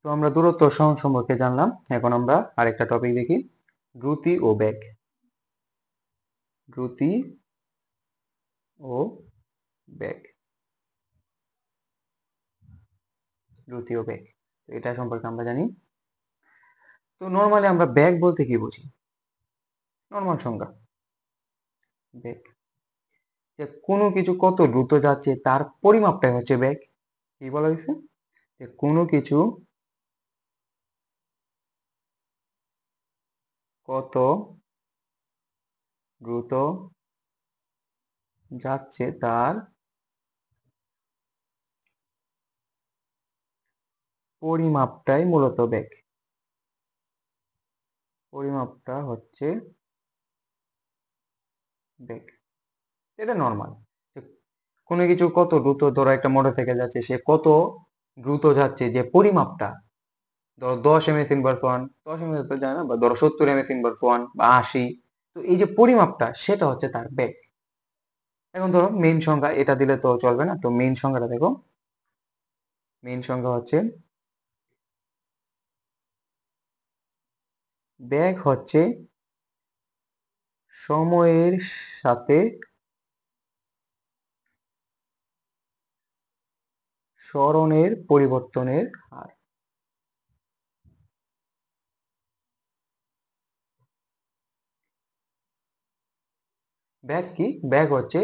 তো আমরা দূরত্ব সহন সম্পর্কে জানলাম। এখন আমরা আরেকটা টপিক দেখি, দ্রুতি ও বেগ। দ্রুতি ও বেগ। দ্রুতি ও বেগ, এটা সম্পর্কে আমরা জানি। তো নর্মালি আমরা বেগ বলতে কি বুঝি? নর্মাল সংজ্ঞা, বেগ যে কোনো কিছু কত দ্রুত যাচ্ছে তার পরিমাপটাই হচ্ছে বেগ। কি বলা হয়েছে? যে কোনো কিছু কত দ্রুত যাচ্ছে তার পরিমাপটাই মূলত বেগ। পরিমাপটা হচ্ছে বেগ, এটা নর্মাল। কোনো কিছু কত দ্রুত, ধরো একটা মোটরসাইকেল যাচ্ছে, সে কত দ্রুত যাচ্ছে যে পরিমাপটা, ধরো 10 ms/1, 10 ms তো যায় না, বা ধরো 70 ms/1 বা 80, তো এই যে পরিমাপটা সেটা হচ্ছে তার বেগ। এখন ধরো মেইন সংখ্যা, এটা দিলে তো চলবে না, তো মেইন সংখ্যাটা দেখো। মেইন সংখ্যা হচ্ছে বেগ হচ্ছে সময়ের সাথে ত্বরণের পরিবর্তনের হার। বেগ কি? বেগ হচ্ছে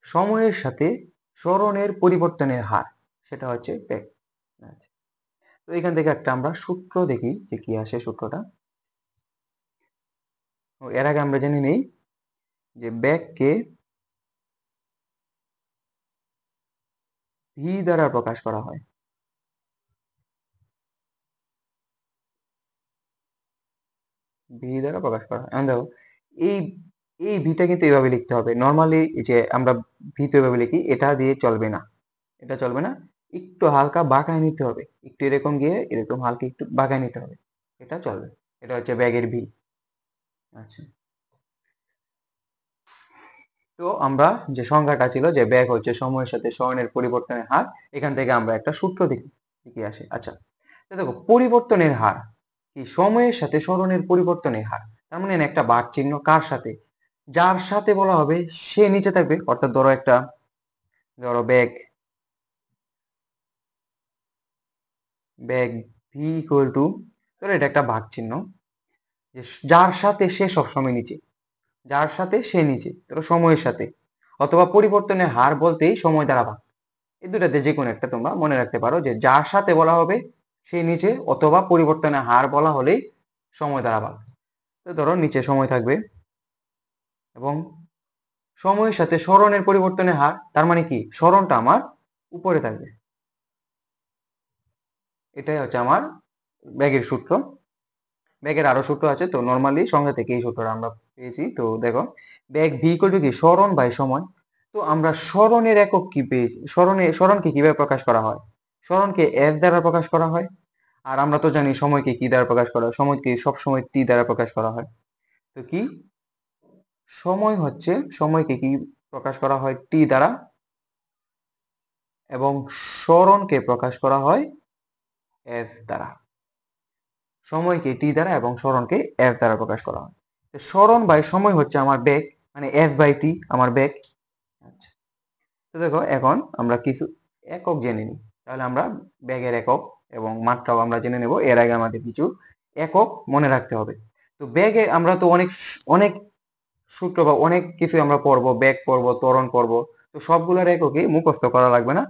সময়ের সাথে ত্বরণের পরিবর্তনের হার, সেটা হচ্ছে বেগ। আচ্ছা, তো এখান থেকে একটা আমরা সূত্র দেখি যে কি আসে সূত্রটা। এর আগে আমরা জেনে নেই যে বেগকে ভি দ্বারা প্রকাশ করা হয়। ভি দ্বারা প্রকাশ করা হয়। এখন দেখো, এই এই ভিটা কিন্তু এভাবে লিখতে হবে। নর্মালি যে আমরা ভি তো এভাবে লিখি, এটা দিয়ে চলবে না, এটা চলবে না। একটু হালকা বাঁকায় নিতে হবে, একটু এরকম গিয়ে এরকম হালকা একটু বাঁকায় নিতে হবে, এটা চলবে। এটা হচ্ছে ব্যাগের ভি। আচ্ছা, তো আমরা যে সংখ্যাটা ছিল যে ব্যাগ হচ্ছে সময়ের সাথে ত্বরণের পরিবর্তনের হার, এখান থেকে আমরা একটা সূত্র দেখি কি আসে। আচ্ছা, তো দেখো পরিবর্তনের হার কি? সময়ের সাথে ত্বরণের পরিবর্তনের হার, তার মানে একটা বাঘ চিহ্ন কার সাথে? যার সাথে বলা হবে সে নিচে থাকবে। অর্থাৎ ধরো একটা, ধরো bag, bag V equal two, ধরো এটা একটা ভাগ চিহ্ন, যে যার সাথে সে সবসময় নিচে, যার সাথে সে নিচে, ধরো সময়ের সাথে, অথবা পরিবর্তনের হার বলতেই সময় দ্বারা ভাগ। এই দুটাতে যে কোনো একটা তোমরা মনে রাখতে পারো, যে যার সাথে বলা হবে সে নিচে, অথবা পরিবর্তনের হার বলা হলেই সময় দ্বারা ভাগ। তো ধরো নিচে সময় থাকবে, এবং সময়ের সাথে ত্বরণের পরিবর্তনের হার, তার মানে কি ত্বরণটা আমার উপরে থাকবে। এটাই হচ্ছে আমার ব্যাগের সূত্র। ব্যাগের আরো সূত্র আছে, তো নর্মালি সংখ্যা থেকে এই সূত্রটা আমরা পেয়েছি। তো দেখো, ব্যাগ ভি ইকুয়াল টু কি? ত্বরণ বাই সময়। তো আমরা ত্বরণের একক কি পেয়েছি? ত্বরণকে কিভাবে প্রকাশ করা হয়? ত্বরণকে এফ দ্বারা প্রকাশ করা হয়। আর আমরা তো জানি সময়কে কি দ্বারা প্রকাশ করা হয়? সময়কে সবসময় টি দ্বারা প্রকাশ করা হয়। তো কি সময় হচ্ছে, সময়কে কি প্রকাশ করা হয়? টি দ্বারা, এবং ত্বরণকে প্রকাশ করা হয় এফ দ্বারা। সময়কে টি দ্বারা এবং ত্বরণকে এফ দ্বারা প্রকাশ করা হয়। ত্বরণ বাই সময় হচ্ছে আমার বেগ, মানে এফ বাই টি আমার বেগ। আচ্ছা, তো দেখো এখন আমরা কিছু একক জেনে নিই। তাহলে আমরা বেগের একক এবং মাত্রাও আমরা জেনে নেব। এর আগে আমাদের কিছু একক মনে রাখতে হবে। তো বেগে আমরা তো অনেক অনেক সূত্র বা অনেক কিছু আমরা পড়বো, বেগ পড়বো, ত্বরণ পড়বো। তো সবগুলোর এককই মুখস্থ করা লাগবে না,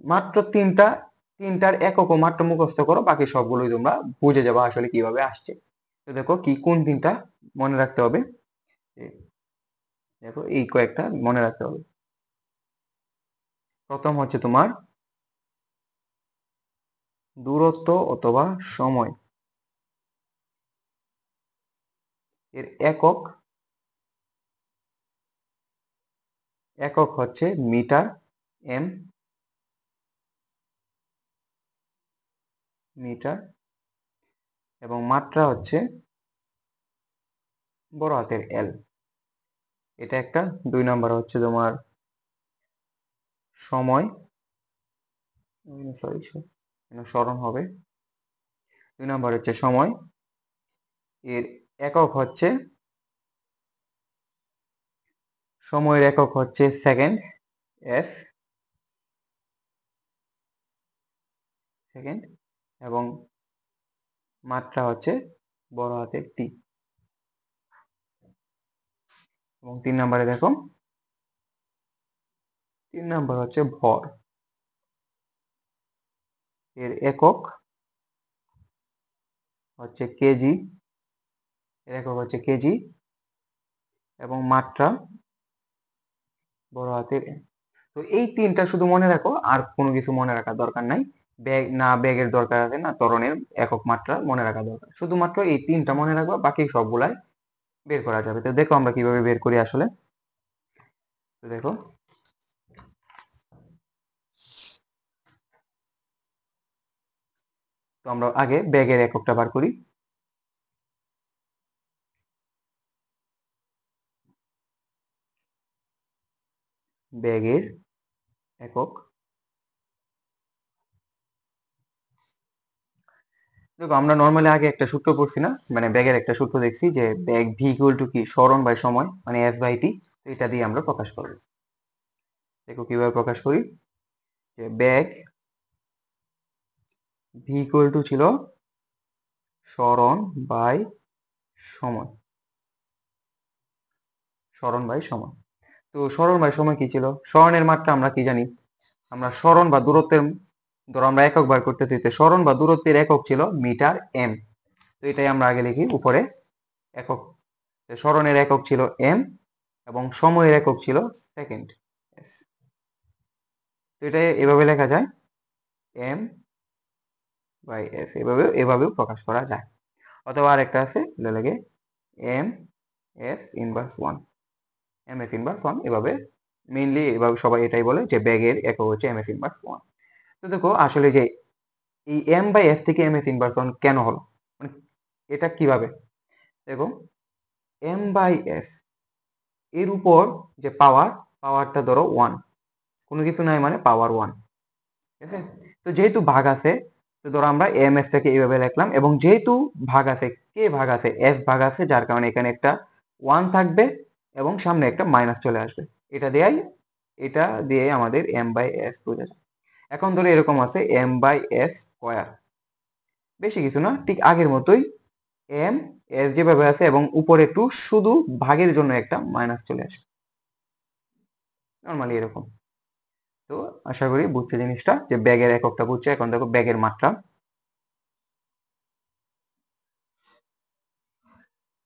মাত্র তিনটার এককও মাত্র মুখস্থ করো, বাকি সবগুলোই তোমরা বুঝে যাবে আসলে কিভাবে আসছে। তো দেখো কি কোন তিনটা মনে রাখতে হবে। দেখো এই কয়েকটা মনে রাখতে হবে। প্রথম হচ্ছে তোমার দূরত্ব অথবা সময়, এর একক, একক হচ্ছে মিটার, এম, মিটার, এবং মাত্রা হচ্ছে বড় হাতের এল। এটা একটা। দুই নাম্বার হচ্ছে তোমার সময়, সরি, সরণ হবে। 2 নাম্বার হচ্ছে সময়, এর একক হচ্ছে, সময়ের একক হচ্ছে সেকেন্ড, এস সেকেন্ড, এবং মাত্রা হচ্ছে বড় হাতের টি। এবং 3 নাম্বারে দেখো, 3 নাম্বার হচ্ছে ভর, এর একক হচ্ছে কেজি, এর একক হচ্ছে কেজি, এবং মাত্রা বড় হাতের এম। তো এই তিনটা শুধু মনে রাখো, আর কোনো কিছু মনে রাখার দরকার নাই। ব্যাগের দরকার আছে না, ত্বরণের একক মাত্রা মনে রাখা দরকার, শুধুমাত্র এই তিনটা মনে রাখবা, বাকি সবগুলাই বের করা যাবে। তো দেখো আমরা কিভাবে বের করি আসলে। তো দেখো, তো আমরা আগে ব্যাগের এককটা বার করি। ব্যাগের একক, দেখো আমরা নর্মালি আগে একটা সূত্র পড়ছি না, মানে ব্যাগের একটা সূত্র দেখছি যে ব্যাগ ভি ইকুয়াল টু কি, সরণ বাই সময়, মানে এস বাই টি। তো এটা দিয়ে আমরা প্রকাশ করব। দেখো কিভাবে প্রকাশ করি, যে ব্যাগ ভি ইকুয়াল টু ছিল সরণ বাই সময়, সরণ বাই সময়। তো সরণ বাই সময় কি ছিল, সরণের মাত্রা আমরা কি জানি, আমরা সরণ বা দূরত্বের, ধরো আমরা একক বার করতেছি, তো সরণ বা দূরত্বের একক ছিল মিটার এম। তো এটাই আমরা আগে লিখি উপরে, একক, সরণের একক ছিল এম, এবং সময়ের একক ছিল সেকেন্ড। তো এটা এভাবে লেখা যায়, এম বাই এস, এভাবেও প্রকাশ করা যায়। অথবা আরেকটা আছে, এটা লাগে m s inverse one, m s inverse one, এভাবে মেইনলি এভাবে সবাই এটাই বলে যে ব্যাগের একক হচ্ছে এম এস ইনভার্স ওয়ান। তো দেখো আসলে যে এই এম বাই এস থেকে এম এস ইনভার্স ওয়ান কেন হলো, মানে এটা কিভাবে, দেখো এম বাই এস এর উপর যে পাওয়ারটা ধরো ওয়ান, কোনো কিছু নাই মানে পাওয়ার ওয়ান, ঠিক আছে। তো যেহেতু ভাগ আছে, তো ধরো আমরা এম এস টাকে এইভাবে লিখলাম, এবং যেহেতু ভাগ আছে, কে ভাগ আছে, এস ভাগ আছে, যার কারণে এখানে একটা ওয়ান থাকবে এবং সামনে একটা মাইনাস চলে আসবে। এটা দিয়ে আমাদের এম বাই এস বোঝা যায়। এখন ধরো এরকম আছে এম বাই এস স্কোয়ার, বেশি কিছু না, ঠিক আগের মতোই এম এস যেভাবে আছে, এবং উপরে একটু শুধু ভাগের জন্য একটা মাইনাস চলে আসে, নর্মালি এরকম। তো আশা করি বুঝছে জিনিসটা, যে ব্যাগের এককটা বুঝছে। এখন দেখো ব্যাগের মাত্রা,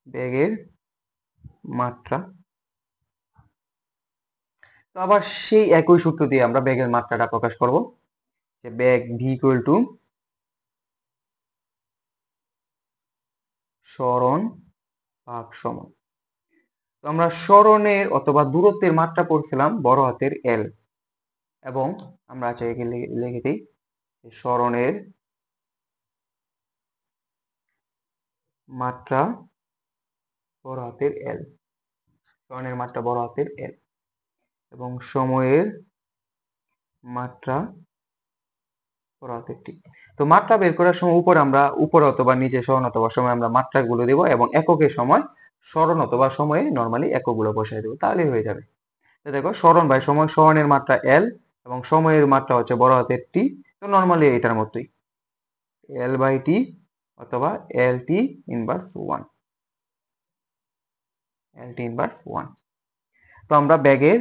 ব্যাগের মাত্রা, তো আবার সেই একই সূত্র দিয়ে আমরা ব্যাগের মাত্রাটা প্রকাশ করব, যে ব্যাগ ভি ইকুয়াল টু সরণ ভাগ সময়। তো আমরা সরণের অথবা দূরত্বের মাত্রা পড়ছিলাম বড় হাতের এল, এবং আমরা একে লিখে দিই সরণের মাত্রা বড় হাতের এল, সরণের মাত্রা বড় হাতের এল, এবং সময়ের মাত্রা বড় হাতের টি। তো মাত্রা বের করার সময় উপর অথবা নিচে সরণ অথবা সময় আমরা মাত্রাগুলো দেব, এবং এককের সময় সরণ অথবা সময়ে নর্মালি এককগুলো বসাই দেবো, তাহলেই হয়ে যাবে। তো দেখো সরণ বাই সময়, সরণের মাত্রা এল এবং সময়ের মাত্রা হচ্ছে বড় হাতের টি। তো নর্মালি এটার মতোই এল বাই টি অথবা এল টি ইনভার্স ওয়ান, এল টি ইনভার্স ওয়ান। তো আমরা ব্যাগের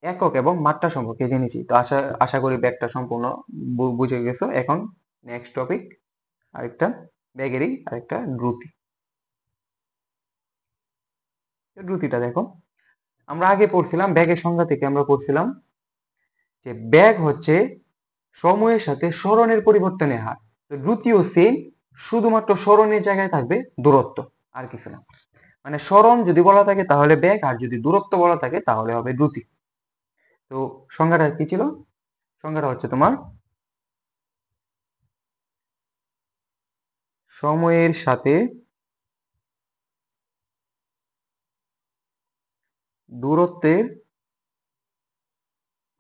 একক এবং মাত্রা সম্পর্কে জেনেছি। তো আশা করি ব্যাগটা সম্পূর্ণ বুঝে গেছো। এখন নেক্সট টপিক, আরেকটা ব্যাগেরই আরেকটা দ্রুতি। দ্রুতিটা দেখো, আমরা আগে পড়ছিলাম ব্যাগের সংজ্ঞা থেকে, আমরা পড়ছিলাম যে ব্যাগ হচ্ছে সময়ের সাথে সরণের পরিবর্তনের হার। তো দ্রুতিও সেম, শুধুমাত্র সরণের জায়গায় থাকবে দূরত্ব, আর কিছু না। মানে সরণ যদি বলা থাকে তাহলে ব্যাগ, আর যদি দূরত্ব বলা থাকে তাহলে হবে দ্রুতি। তো সংজ্ঞাটা কি ছিল, সংজ্ঞাটা হচ্ছে তোমার সময়ের সাথে দূরত্বের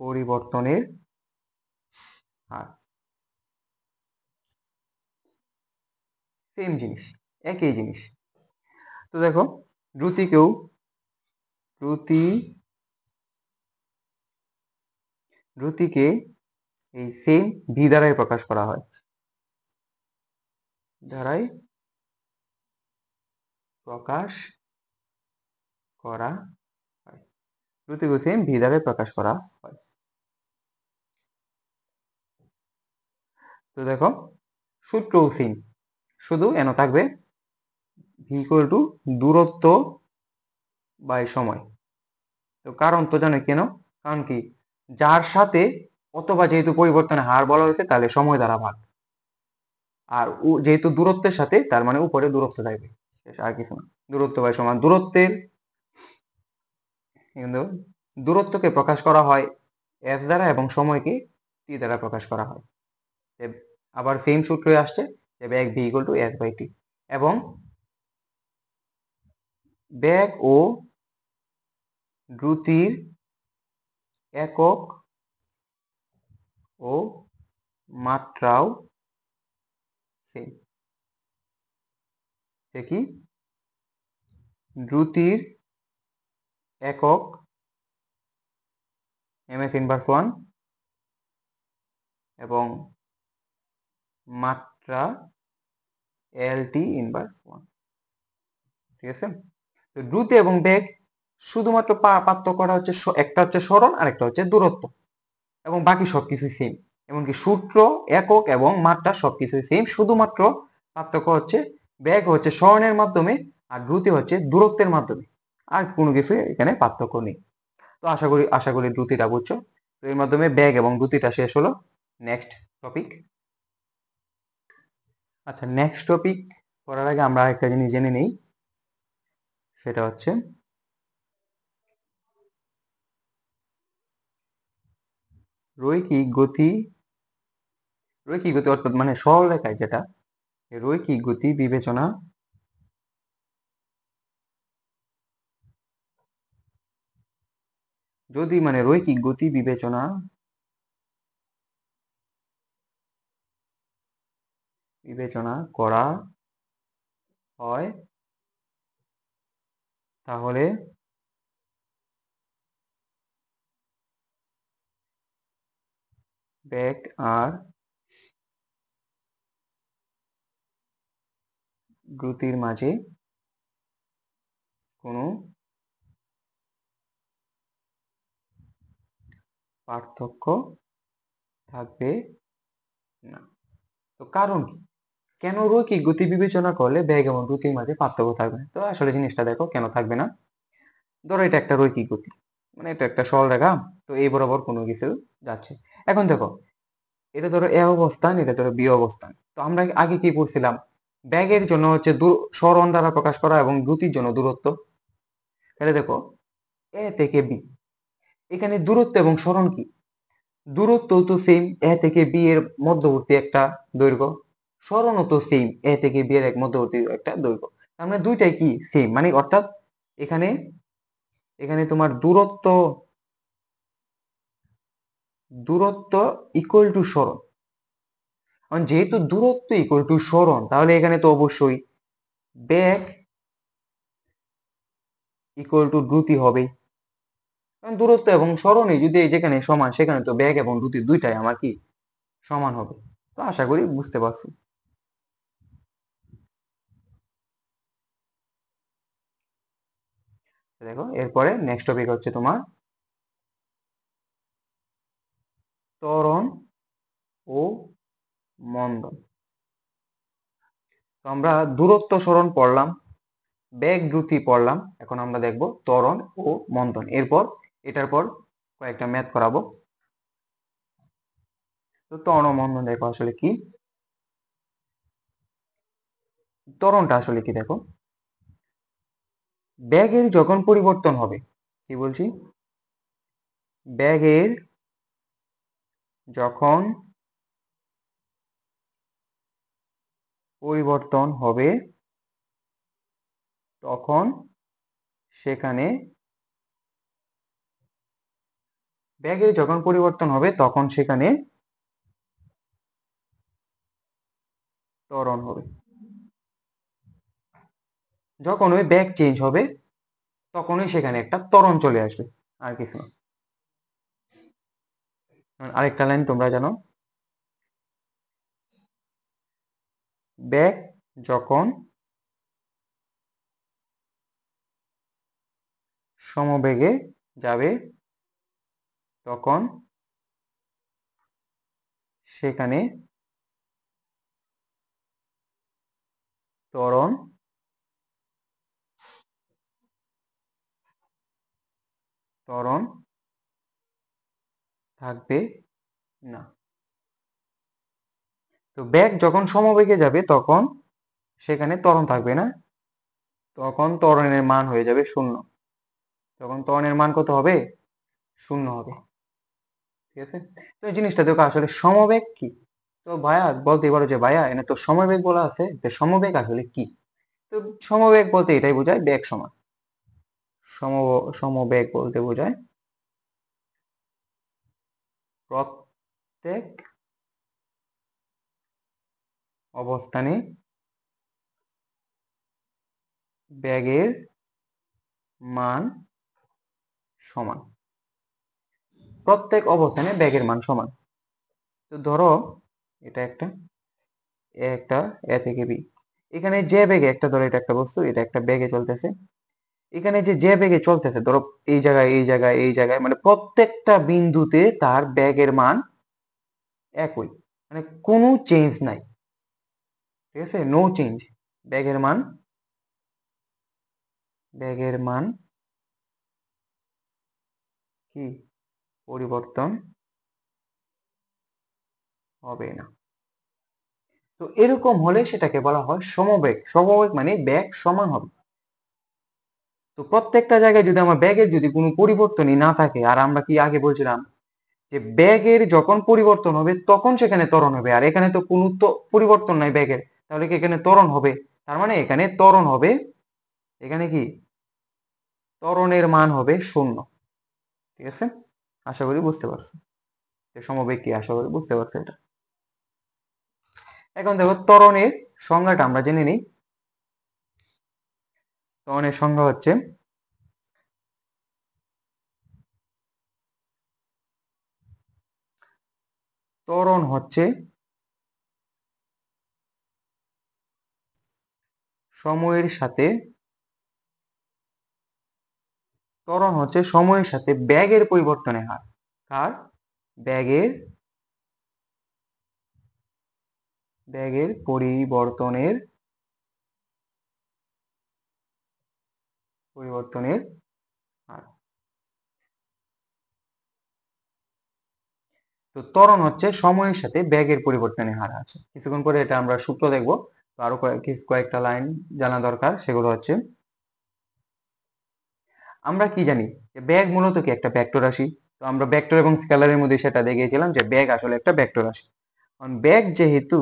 পরিবর্তনের হার। সেম জিনিস, একই জিনিস। তো দেখো দ্রুতিকে এই সেম ভি দ্বারাই প্রকাশ করা হয়, দ্বারাই প্রকাশ করা হয়। দ্রুতিকে সেম ভি দ্বারাই প্রকাশ করা হয়। তো দেখো সূত্রও সেম, শুধু এন থাকবে ভি ইকুয়াল টু দূরত্ব বাই সময়। তো কারণ তো জানো কেন, কারণ কি, যার সাথে অথবা যেহেতু পরিবর্তনের হার বলা হয়েছে তাহলে সময় দ্বারা ভাগ, আর যেহেতু দূরত্বের সাথে তার মানে উপরে দূরত্ব থাকবে, আর কিছু না। দূরত্ব বাই সমান দূরত্বের, কিন্তু দূরত্বকে প্রকাশ করা হয় এফ দ্বারা এবং সময়কে টি দ্বারা প্রকাশ করা হয়। আবার সেম সূত্রই আসছে যে ব্যাগ V equal to S by T, এবং ব্যাগ ও দ্রুতির একক ও মাত্রাও সেম। সে কি, দ্রুতির একক এম এস ইনভার্স 1 এবং মাত্রা এল টি ইনভার্স 1। ঠিক আছে। তো দ্রুতি এবং বেগ শুধুমাত্র পার্থক্যটা হচ্ছে একটা হচ্ছে সরণ আর একটা হচ্ছে দূরত্ব, এবং বাকি সবকিছু সেম। এমনকি সূত্র, একক এবং মাত্রা সবকিছু সেম, শুধুমাত্র পার্থক্য হচ্ছে বেগ হচ্ছে সরণের মাধ্যমে আর দ্রুতি হচ্ছে দূরত্বের মাধ্যমে, আর কোনো কিছু এখানে পার্থক্য নেই। তো আশা করি দ্রুতিটা বুঝছো। তো এর মাধ্যমে বেগ এবং দ্রুতিটা শেষ হলো। Next topic. আচ্ছা, নেক্সট টপিক করার আগে আমরা একটা জিনিস জেনে নেই, সেটা হচ্ছে রৈখিক গতি। রৈখিক গতি অর্থাৎ মানে সরল রেখায় যেটা, রৈখিক গতি বিবেচনা যদি মানে রৈখিক গতি বিবেচনা করা হয়, তাহলে বেগ আর দ্রুতির মাঝে কোনো পার্থক্য থাকবে না। তো কারণ কি, কেন রৈখিক গতি বিবেচনা করলে বেগ এবং দ্রুতির মাঝে পার্থক্য থাকবে না? তো আসলে জিনিসটা দেখো কেন থাকবে না। ধরো এটা একটা রৈখিক গতি, মানে এটা একটা সরল রেখা, তো এই বরাবর কোনো কিছু যাচ্ছে। এখন দেখো, এটা ধরো এ অবস্থান, এটা ধরো বি অবস্থান। তো আমরা আগে কি পড়ছিলাম, ব্যাগের জন্য হচ্ছে সরণ দ্বারা প্রকাশ করা এবং দ্রুতির জন্য দূরত্ব। তাহলে দেখো এ থেকে বি, এখানে দূরত্ব এবং সরণ কি, দূরত্ব তো সেম, এ থেকে বি এর মধ্যবর্তী একটা দৈর্ঘ্য, সরণও তো সেম, এ থেকে বি এর এক মধ্যবর্তী একটা দৈর্ঘ্য। তার মানে দুইটাই কি সেম, মানে অর্থাৎ এখানে এখানে তোমার দূরত্ব ইকুয়াল টু সরণ। যেহেতু দূরত্ব ইকুয়াল টু সরণ, তাহলে এখানে তো অবশ্যই বেগ ইকুয়াল টু দ্রুতি হবেই। কারণ দূরত্ব এবং সরণই যদি যেখানে সমান, সেখানে তো বেগ এবং দ্রুতি দুইটাই আমার কি সমান হবে। তো আশা করি বুঝতে পারছি। দেখো এরপরে নেক্সট টপিক হচ্ছে তোমার ত্বরণ ও মন্দন। তো আমরা দূরত্ব সরণ পড়লাম, বেগ দ্রুতি পড়লাম, এখন আমরা দেখব ত্বরণ ও মন্দন। এটার পর কয়েকটা ম্যাথ করাবো। তো ত্বরণ ও মন্দন দেখো আসলে কি। ত্বরণটা আসলে কি দেখো, ব্যাগের যখন পরিবর্তন হবে, কি বলছি, ব্যাগের যখন পরিবর্তন হবে তখন সেখানে, ব্যাগের যখন পরিবর্তন হবে তখন সেখানে ত্বরণ হবে। যখন ওই বেগ চেঞ্জ হবে তখনই সেখানে একটা ত্বরণ চলে আসবে, আর কিছু না। আরেকটা লাইন তোমরা জানো, বেগ যখন সমবেগে যাবে তখন সেখানে ত্বরণ থাকবে না। তো বেগ যখন সমবেগে যাবে তখন সেখানে ত্বরণ থাকবে না, তখন ত্বরণের মান হয়ে যাবে শূন্য। তখন ত্বরণের মান কত হবে? শূন্য হবে। ঠিক আছে, তো এই জিনিসটা দেখো আসলে সমবেগ কি। তো ভাইয়া বলতে পারো যে ভাইয়া এনে তো সমবেগ বলা আছে, যে সমবেগ আসলে কি। তো সমবেগ বলতে এটাই বোঝায় বেগ সমান। সম সমবেগ বলতে বোঝায় প্রত্যেক অবস্থানে বেগের মান সমান। প্রত্যেক অবস্থানে বেগের মান সমান। তো ধরো এটা একটা এ থেকে বি, এখানে যে বেগে একটা, ধরো এটা একটা বস্তু, এটা একটা বেগে চলতেছে, এখানে যে বেগে চলতেছে, ধরো এই জায়গায় এই জায়গায় এই জায়গায়, মানে প্রত্যেকটা বিন্দুতে তার বেগের মান একই, মানে কোনো চেঞ্জ নাই। ঠিক আছে, নো চেঞ্জ। বেগের মান কি পরিবর্তন হবে না। তো এরকম হলে সেটাকে বলা হয় সমবেগ। সমবেগ মানে বেগ সমান হবে। তো প্রত্যেকটা জায়গায় যদি আমার বেগের যদি কোনো পরিবর্তনই না থাকে, আর আমরা কি আগে বলছিলাম যে বেগের যখন পরিবর্তন হবে তখন সেখানে ত্বরণ হবে, আর এখানে তো কোনো তো পরিবর্তন নাই বেগের, তাহলে কি এখানে ত্বরণ হবে? তার মানে এখানে ত্বরণ হবে, এখানে কি ত্বরণের মান হবে শূন্য। ঠিক আছে, আশা করি বুঝতে পারছো যে সমবেগ কি, আশা করি বুঝতে পারছো এটা। এখন দেখো ত্বরণের সংজ্ঞাটা আমরা জেনে নিই। ত্বরণের সংজ্ঞা হচ্ছে, ত্বরণ হচ্ছে সময়ের সাথে, ত্বরণ হচ্ছে সময়ের সাথে বেগের পরিবর্তনের হার। কার? বেগের পরিবর্তনের হার। তো ত্বরণ হচ্ছে সময়ের সাথে বেগের পরিবর্তনের হার আছে। কিছুক্ষণ পরে এটা আমরা সূত্র দেখবো। তো আরো কয়েকটা লাইন জানা দরকার, সেগুলো হচ্ছে, আমরা কি জানি যে বেগ মূলত কি একটা ভেক্টর রাশি। তো আমরা ভেক্টর এবং স্কেলারের মধ্যে সেটা দেখিয়েছিলাম যে বেগ আসলে একটা ভেক্টর রাশি। কারণ বেগ যেহেতু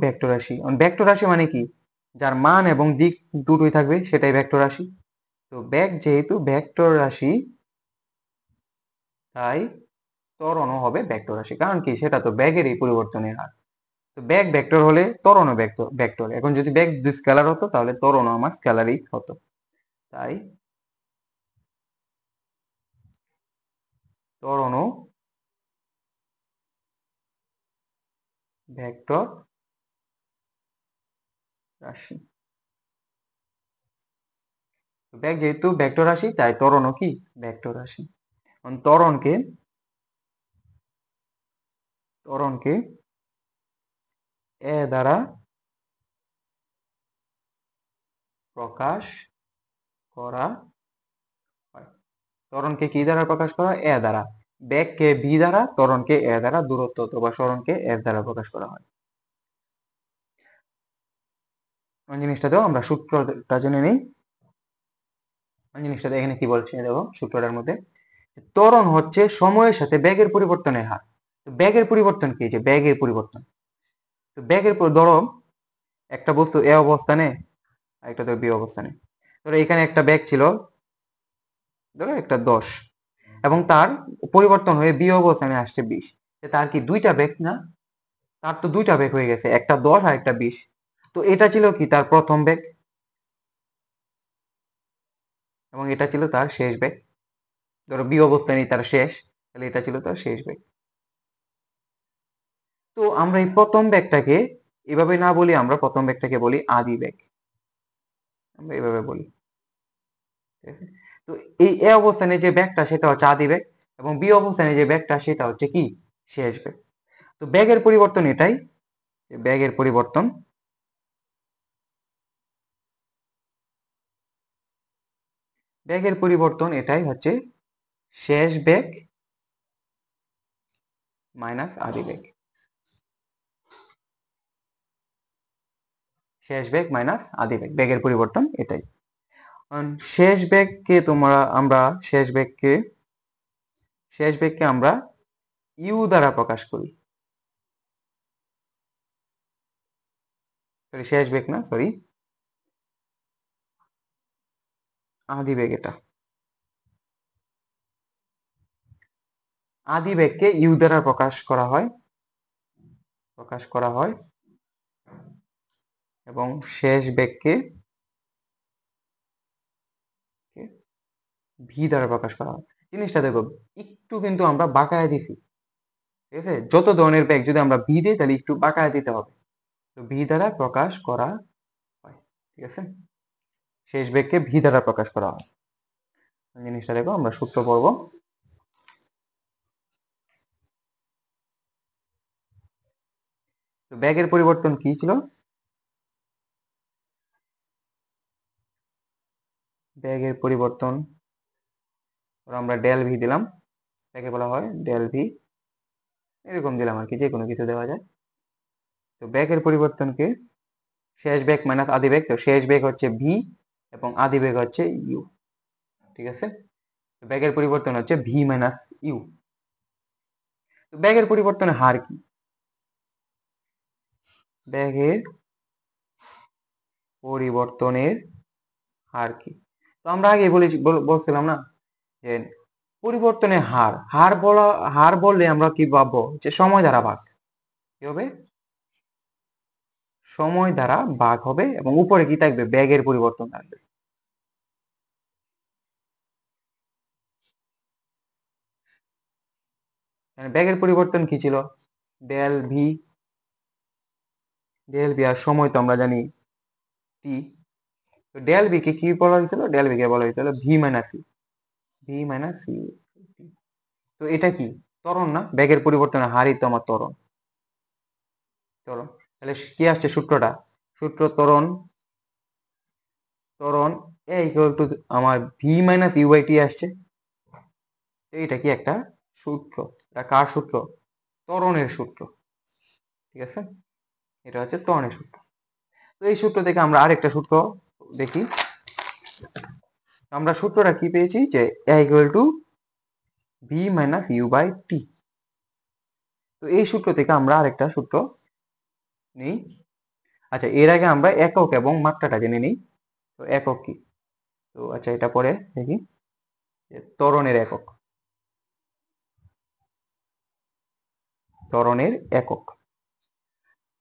ভেক্টর রাশি, ভেক্টর রাশি মানে কি, যার মান এবং দিক দুটোই থাকবে সেটাই ভেক্টর রাশি। তো বেগ যেহেতু ভেক্টর রাশি, তাই ত্বরণও হবে ভেক্টর রাশি। কারণ কি, সেটা তো বেগেরই পরিবর্তনের হার। তো বেগ ভেক্টর হলে ত্বরণও ভেক্টর। এখন যদি বেগ স্কেলার হতো তাহলে ত্বরণও আমার স্কেলারই হতো। তাই ত্বরণও ভেক্টর রাশি। বেগ যেহেতু ভেক্টর রাশি তাই ত্বরণও কি ভেক্টর রাশি। ত্বরণকে এ দ্বারা প্রকাশ করা হয়। ত্বরণকে কি দ্বারা প্রকাশ করা হয়? এ দ্বারা। বেগকে বি দ্বারা, ত্বরণকে এ দ্বারা, দূরত্ব অথবা সরণকে এস দ্বারা প্রকাশ করা হয়। জিনিসটাতেও আমরা সূত্রটা জেনে নিই। জিনিসটা এখানে কি বলছে দেখো সূত্রটার মধ্যে, ত্বরণ হচ্ছে সময়ের সাথে বেগের পরিবর্তনের হার। তো বেগের পরিবর্তন কি, যে বেগের পরিবর্তন। তো বেগের ধরো একটা বস্তু এ অবস্থানে, একটা ধরো বি অবস্থানে। ধরো এখানে একটা বেগ ছিল, ধরো একটা 10, এবং তার পরিবর্তন হয়ে বি অবস্থানে আসছে 20। তার কি দুইটা বেগ না? তার তো দুইটা বেগ হয়ে গেছে, একটা 10 আর একটা 20। তো এটা ছিল কি তার প্রথম বেগ এবং এটা ছিল তার শেষ বেগ। ধরো বি অবস্থানই তার শেষ, তাহলে এটা ছিল তার শেষ বেগ। তো আমরা এই প্রথম বেগটাকে এভাবে না বলি, আমরা প্রথম বেগটাকে বলি আদি বেগ, আমরা এভাবে বলি। ঠিক আছে? তো এই এ অবস্থানে যে বেগটা সেটা হচ্ছে আদি বেগ এবং বি অবস্থানে যে বেগটা সেটা হচ্ছে কি শেষ বেগ। তো বেগের পরিবর্তন এটাই, বেগের পরিবর্তন বেগের পরিবর্তন এটাই হচ্ছে শেষ বেগ মাইনাস আদি বেগ, শেষ বেগ মাইনাস আদি বেগ, বেগের পরিবর্তন এটাই। শেষ বেগকে আমরা শেষ বেগকে আমরা ইউ দ্বারা প্রকাশ করি। সরি, শেষ বেগ না, সরি, আদি বেগ। এটা আদি বেগকে ইউ দ্বারা প্রকাশ করা হয় এবং শেষ বেগকে ভি দ্বারা প্রকাশ করা হয়। জিনিসটা দেখো, একটু কিন্তু আমরা বাঁকায় দিছি। ঠিক আছে, যত ধরনের বেগ যদি আমরা ভি দিই তাহলে একটু বাঁকায় দিতে হবে। তো ভি দ্বারা প্রকাশ করা হয়। ঠিক আছে, শেষ বেগকে ভি দ্বারা প্রকাশ করা হয়। জিনিসটা দেখো, আমরা সূত্র পড়ব। তো বেগের পরিবর্তন কি ছিল? বেগের পরিবর্তন আমরা ডেল ভি দিলাম, এটাকে বলা হয় ডেল ভি, এরকম দিলাম আর কি, যে কোনো কিছু দেওয়া যায়। তো বেগের পরিবর্তনকে শেষ বেগ মাইনাস আদি বেগ, তো শেষ বেগ হচ্ছে ভি এবং আদি বেগ হচ্ছে ইউ। ঠিক আছে, তো বেগের পরিবর্তন হচ্ছে ভি মাইনাস ইউ। তো বেগের পরিবর্তনের হার কি? বেগের পরিবর্তনের হার কি? তো আমরা আগে বলছিলাম না যে পরিবর্তনের হার বললে আমরা কি পাবো, যে সময় দ্বারা ভাগ। কি হবে? সময় দ্বারা ভাগ হবে এবং উপরে কি থাকবে? বেগের পরিবর্তন থাকবে। বেগের পরিবর্তন কি ছিল? ডেল ভি, আর সময় তো আমরা জানি টি। তো ডেল ভি কে কি বলা হয়েছিল? ডেল ভি কে বলা হয়েছিল V minus E, V minus E. তো এটা কি ত্বরণ না? বেগের পরিবর্তনের হারই তো আমার ত্বরণ। ত্বরণ, তাহলে কি আসছে সূত্রটা? সূত্র ত্বরণ, ত্বরণ এ ইকুয়াল টু আমার ভি মাইনাস ইউ বাই টি আসছে। তো এটা কি একটা সূত্র? এটা কার সূত্র? ত্বরণের সূত্র। ঠিক আছে, এটা হচ্ছে ত্বরণের সূত্র। তো এই সূত্র থেকে আমরা আরেকটা সূত্র দেখি। আমরা সূত্রটা কি পেয়েছি? যে A equal to V minus U by টি। তো এই সূত্র থেকে আমরা আরেকটা সূত্র নিই। আচ্ছা, এর আগে আমরা একক এবং মাত্রাটা জেনে নিই। তো একক কি? তো আচ্ছা, এটা পরে দেখি। ত্বরণের একক, ত্বরণের একক।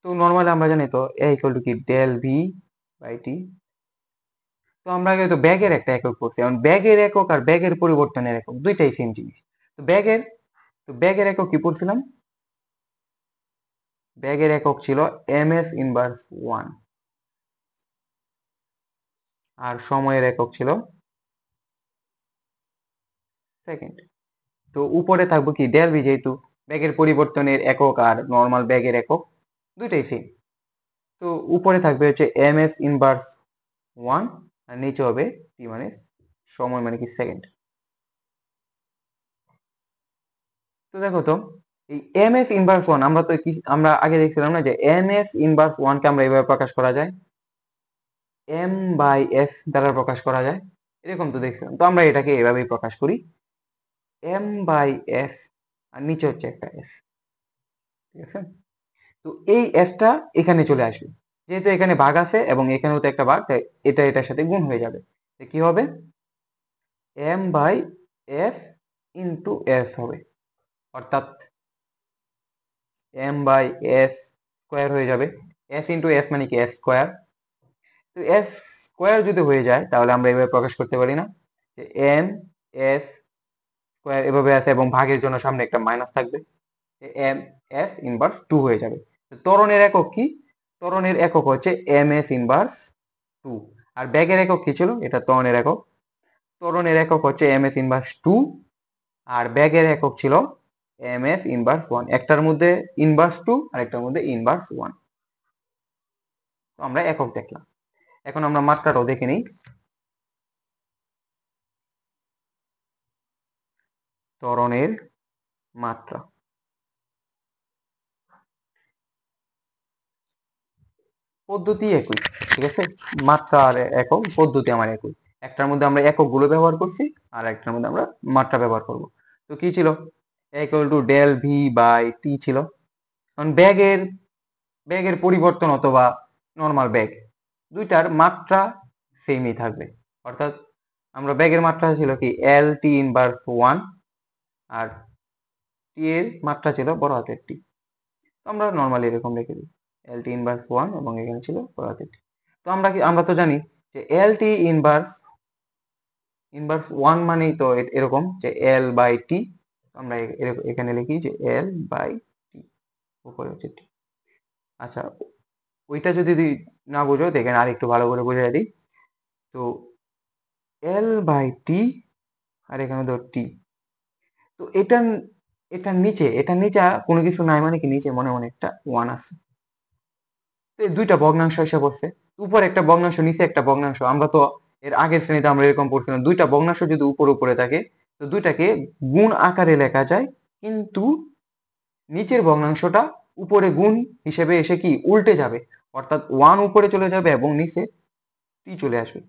তো নর্মালি আমরা জানি তো এ ইকুয়াল টু কি ডেল ভি বাই টি। তো আমরা আগে তো ব্যাগের একটা একক করছি, এখন ব্যাগের একক আর ব্যাগের পরিবর্তনের একক দুইটাই সেম জিনিস। তো ব্যাগের একক কি পড়ছিলাম? ব্যাগের একক ছিল এম এস ইনভার্স 1 আর সময়ের একক ছিল সেকেন্ড। তো উপরে থাকবো কি ডেল ভি, যেহেতু ব্যাগের পরিবর্তনের একক আর নর্মাল ব্যাগের একক দুইটাই সেম। তো উপরে থাকবে হচ্ছে এম এস ইনভার্স 1 আর নিচে হবে টি মানে সময় মানে কি সেকেন্ড। তো দেখো তো এই এম এস ইনভার্স 1 আমরা আগে দেখছিলাম না যে এম এস ইনভার্স 1 কে আমরা এভাবে প্রকাশ করা যায়, এম বাই এস দ্বারা প্রকাশ করা যায়, এরকম তো দেখছিলাম। তো আমরা এটাকে এভাবেই প্রকাশ করি, এম বাই এস আর নিচে হচ্ছে একটা এস। ঠিক আছে, তো এই এসটা এখানে চলে আসবে, যেহেতু এখানে ভাগ আছে এবং এখানেও তো একটা ভাগ, তাই এটা এটার সাথে গুণ হয়ে যাবে। কি হবে? M by s into s হবে, অর্থাৎ এম বাই এস স্কোয়ার হয়ে যাবে। এস ইন্টু এস মানে কি এস স্কোয়ার। তো এস স্কোয়ার যদি হয়ে যায় তাহলে আমরা এভাবে প্রকাশ করতে পারি না যে এম এস স্কোয়ার এভাবে আছে এবং ভাগের জন্য সামনে একটা মাইনাস থাকবে, এম এস ইনভার্স 2 হয়ে যাবে। ত্বরণের একক কি? ত্বরণের একক হচ্ছে এম এস ইনভার্স 2। আর ব্যাগের একক কি ছিল? এটা ত্বরণের একক। ত্বরণের একক হচ্ছে এম এস ইনভার্স 2 আর ব্যাগের একক ছিল এম এস ইনভার্স 1। একটার মধ্যে ইনভার্স 2 আর একটার মধ্যে ইনভার্স 1। তো আমরা একক দেখলাম। এখন আমরা মাত্রাটাও দেখে নিই। ত্বরণের মাত্রা পদ্ধতি একই, ঠিক আছে? মাত্রা আর একক পদ্ধতি আমার একই। একটার মধ্যে আমরা একক গুলো ব্যবহার করছি আর একটার মধ্যে আমরা মাত্রা ব্যবহার করব। তো কি ছিল? Equal to del V by T ছিল। কারণ ব্যাগের পরিবর্তন অথবা নর্মাল ব্যাগ দুইটার মাত্রা সেমই থাকবে। অর্থাৎ আমরা ব্যাগের মাত্রা ছিল কি এল টি ইনভার্স 1 আর টি এর মাত্রা ছিল বড় হাতের টি। তো আমরা নর্মালি এরকম রেখে দিই এল টি ইনভার্স 1 এবং এখানে ছিল বড় হাতের টি। তো আমরা তো জানি যে এল টি ইনভার্স ইনভার্স 1 মানেই তো এরকম যে এল বাই টি। আমরা এখানে লিখি যে এল বাই টি, উপরে হচ্ছে টি। আচ্ছা, ওইটা যদি না বুঝো দেখেন আর একটু ভালো করে বুঝাই দিই। তো এল বাই টি আর এখানে ধর টি। তো এটার নিচে কোনো কিছু নাই মানে কি নিচে মনে মনে একটা 1 আছে। তো এই দুইটা ভগ্নাংশ এসে পড়ছে, উপরে একটা ভগ্নাংশ নিচে একটা ভগ্নাংশ। আমরা তো এর আগের শ্রেণীতে আমরা এরকম পড়ছিলাম দুইটা ভগ্নাংশ যদি উপরে থাকে তো দুইটাকে গুণ আকারে লেখা যায়, কিন্তু নিচের ভগ্নাংশটা উপরে গুণ হিসেবে এসে কি উল্টে যাবে, অর্থাৎ 1 উপরে চলে যাবে এবং নিচে টি চলে আসবে।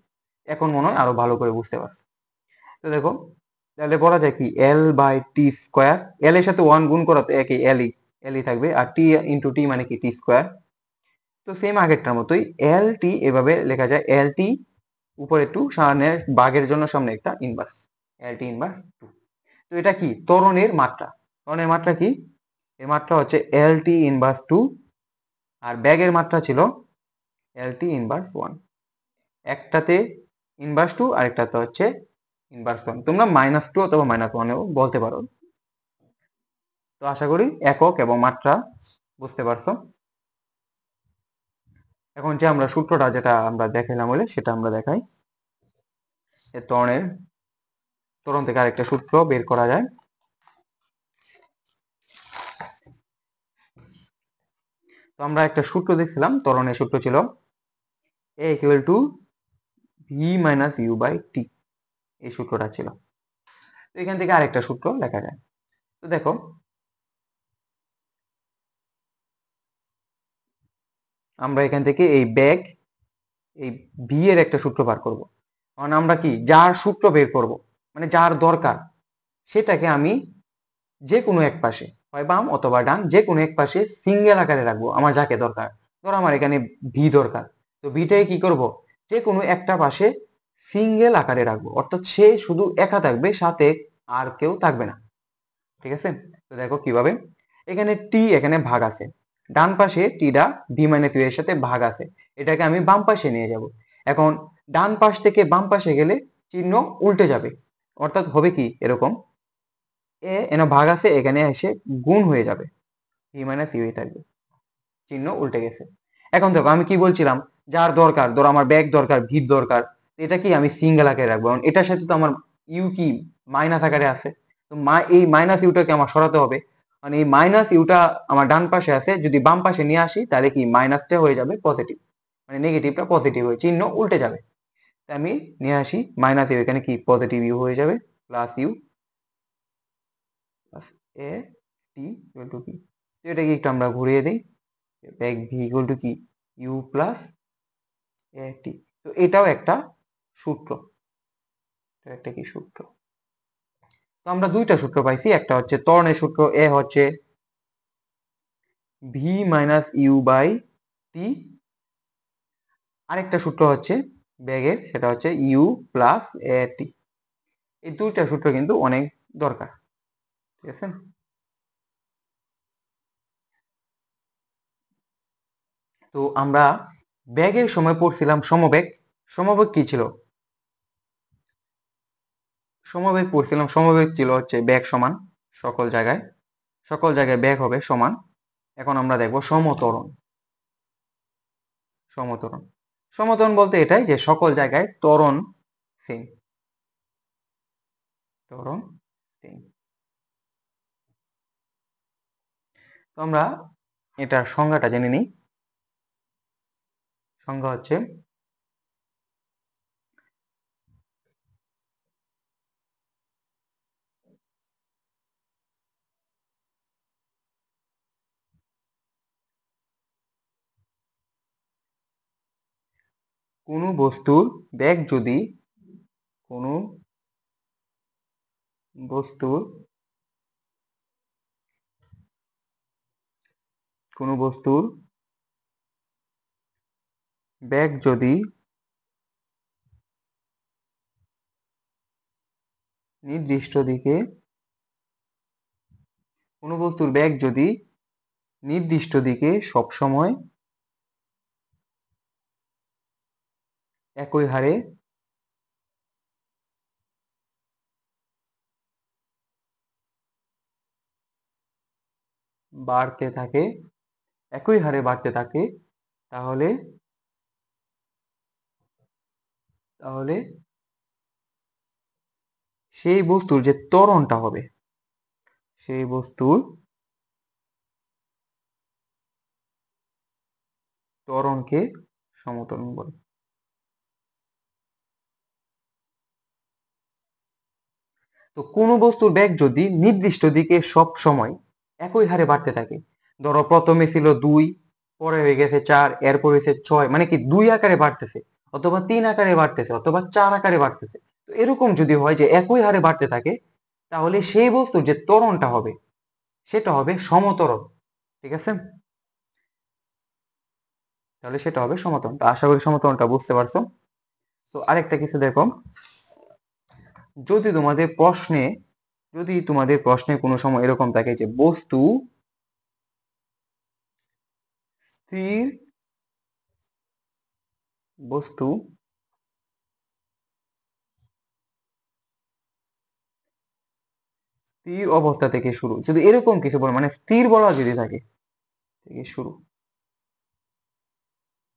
এখন মনে হয় আরো ভালো করে বুঝতে পারছি। তো দেখো, তাহলে বলা যায় কি এল বাই টি স্কোয়ার। এল এর সাথে 1 গুণ করা তো একই, এলই থাকবে। আর টি ইন্টু টি মানে কি টি স্কোয়ার। তো সেম আগেরটার মতোই এল টি এভাবে লেখা যায়, এল টি উপরে 2 সামনে বাঘের জন্য সামনে একটা ইনভার্স, এল টি ইনভার্স 2। তো এটা কি ত্বরণের মাত্রা। ত্বরণের মাত্রা কি? এর মাত্রা হচ্ছে এল টি ইনভার্স 2 আর ব্যাগের মাত্রা ছিল এল টি ইনভার্স 1। একটাতে ইনভার্স 2 আর একটাতে হচ্ছে ইনভার্স 1। তোমরা -2 অথবা -1 ও বলতে পারো। তো আশা করি একক এবং মাত্রা বুঝতে পারছো। এখন যে আমরা সূত্রটা যেটা আমরা দেখাইলাম বলে সেটা আমরা দেখাই। ত্বরণ থেকে আরেকটা সূত্র বের করা যায়। তো আমরা একটা সূত্র দেখছিলাম, ত্বরণের সূত্র ছিল A equal to V minus U by T. এই সূত্রটা ছিল। তো এখান থেকে আরেকটা সূত্র লেখা যায়। তো দেখো, আমরা এখান থেকে এই ভি এর একটা সূত্র বার করব। কারণ আমরা কি যার সূত্র বের করব মানে যার দরকার সেটাকে আমি যে কোনো এক পাশে হয় বাম অথবা ডান যে কোনো এক পাশে সিঙ্গেল আকারে রাখবো। আমার যাকে দরকার, ধর আমার এখানে ভি দরকার, তো ভিটাকে কি করব যে কোনো একটা পাশে সিঙ্গেল আকারে রাখবো, অর্থাৎ সে শুধু একা থাকবে, সাথে আর কেউ থাকবে না। ঠিক আছে? তো দেখো কিভাবে, এখানে টি এখানে ভাগ আছে, ডান পাশে টিটা ভি মাইনাস ইউ এর সাথে ভাগ আছে, এটাকে আমি বাম পাশে নিয়ে যাব। এখন ডান পাশ থেকে বাম পাশে গেলে চিহ্ন উল্টে যাবে, অর্থাৎ হবে কি এরকম, এনে ভাগ আছে এখানে এসে গুণ হয়ে যাবে, ভি মাইনাস ইউ থাকবে, চিহ্ন উল্টে গেছে। এখন দেখো আমি কি বলছিলাম, যার দরকার, ধরো আমার ব্যাগ দরকার, ভিত দরকার, এটা কি আমি সিঙ্গেল আকারে রাখবো, কারণ এটার সাথে তো আমার ইউ কি মাইনাস আকারে আছে। তো এই মাইনাস ইউটাকে আমার সরাতে হবে, মানে এই মাইনাস ইউটা আমার ডান পাশে আছে, যদি বাম পাশে নিয়ে আসি তাহলে কি মাইনাসটা হয়ে যাবে পজিটিভ, মানে নেগেটিভটা পজিটিভ হয়ে চিহ্ন উল্টে যাবে। তাই আমি নিয়ে আসি মাইনাস ইউ, এখানে কি পজিটিভ ইউ হয়ে যাবে, plus u plus a t equal to কি। তো এটাকে একটু আমরা ঘুরিয়ে দিই, ব্যাক ভি ইকুয়াল টু কি ইউ প্লাস এ টি। তো এটাও একটা সূত্র, এটা একটা কি সূত্র। তো আমরা দুইটা সূত্র পাইছি, একটা হচ্ছে ত্বরণের সূত্র, এ হচ্ছে ভি মাইনাস ইউ বাই টি, আরেকটা সূত্র হচ্ছে ব্যাগের, সেটা হচ্ছে ইউ প্লাস এ টি। এই দুইটা সূত্র কিন্তু অনেক দরকার। ঠিক আছে? তো আমরা বেগের সময় পড়ছিলাম সমবেগ। সমবেগ কি ছিল? সমবেগ পড়ছিলাম, সমবেগ ছিল হচ্ছে বেগ সমান সকল জায়গায়, সকল জায়গায় বেগ হবে সমান। এখন আমরা দেখব সমত্বরণ। সমত্বরণ, সমত্বরণ বলতে এটাই যে সকল জায়গায় ত্বরণ সেম, ত্বরণ সেম। তো আমরা এটার সংজ্ঞাটা জেনে নিই। সংজ্ঞা হচ্ছে কোনো বস্তুর বেগ যদি কোনো বস্তুর কোনো বস্তুর বেগ যদি নির্দিষ্ট দিকে, কোনো বস্তুর বেগ যদি নির্দিষ্ট দিকে সবসময় একই হারে বাড়তে থাকে, একই হারে বাড়তে থাকে, তাহলে তাহলে সেই বস্তুর যে ত্বরণটা হবে, সেই বস্তুর ত্বরণকে সমত্বরণ বলে। তো কোনো বস্তুর বেগ যদি নির্দিষ্ট দিকে সব সময় একই হারে বাড়তে থাকে, ধরো প্রথমে ছিল 2, পরে হয়ে গেছে 4, এরপর হয়েছে 6, মানে কি 2 আকারে বাড়তেছে, অথবা 3 আকারে বাড়তেছে, অথবা 4 আকারে বাড়তেছে। তো এরকম যদি হয় যে একই হারে বাড়তে থাকে, তাহলে সেই বস্তুর যে ত্বরণটা হবে সেটা হবে সমত্বরণ। ঠিক আছে? তাহলে সেটা হবে সমত্বরণ। তো আশা করি সমত্বরণটা বুঝতে পারছো। তো আরেকটা কিছু দেখো, যদি তোমাদের প্রশ্নে কোনো সময় এরকম থাকে যে বস্তু স্থির, বস্তু স্থির অবস্থা থেকে শুরু, যদি এরকম কিছু বলে, মানে স্থির বলা যদি থাকে থেকে শুরু,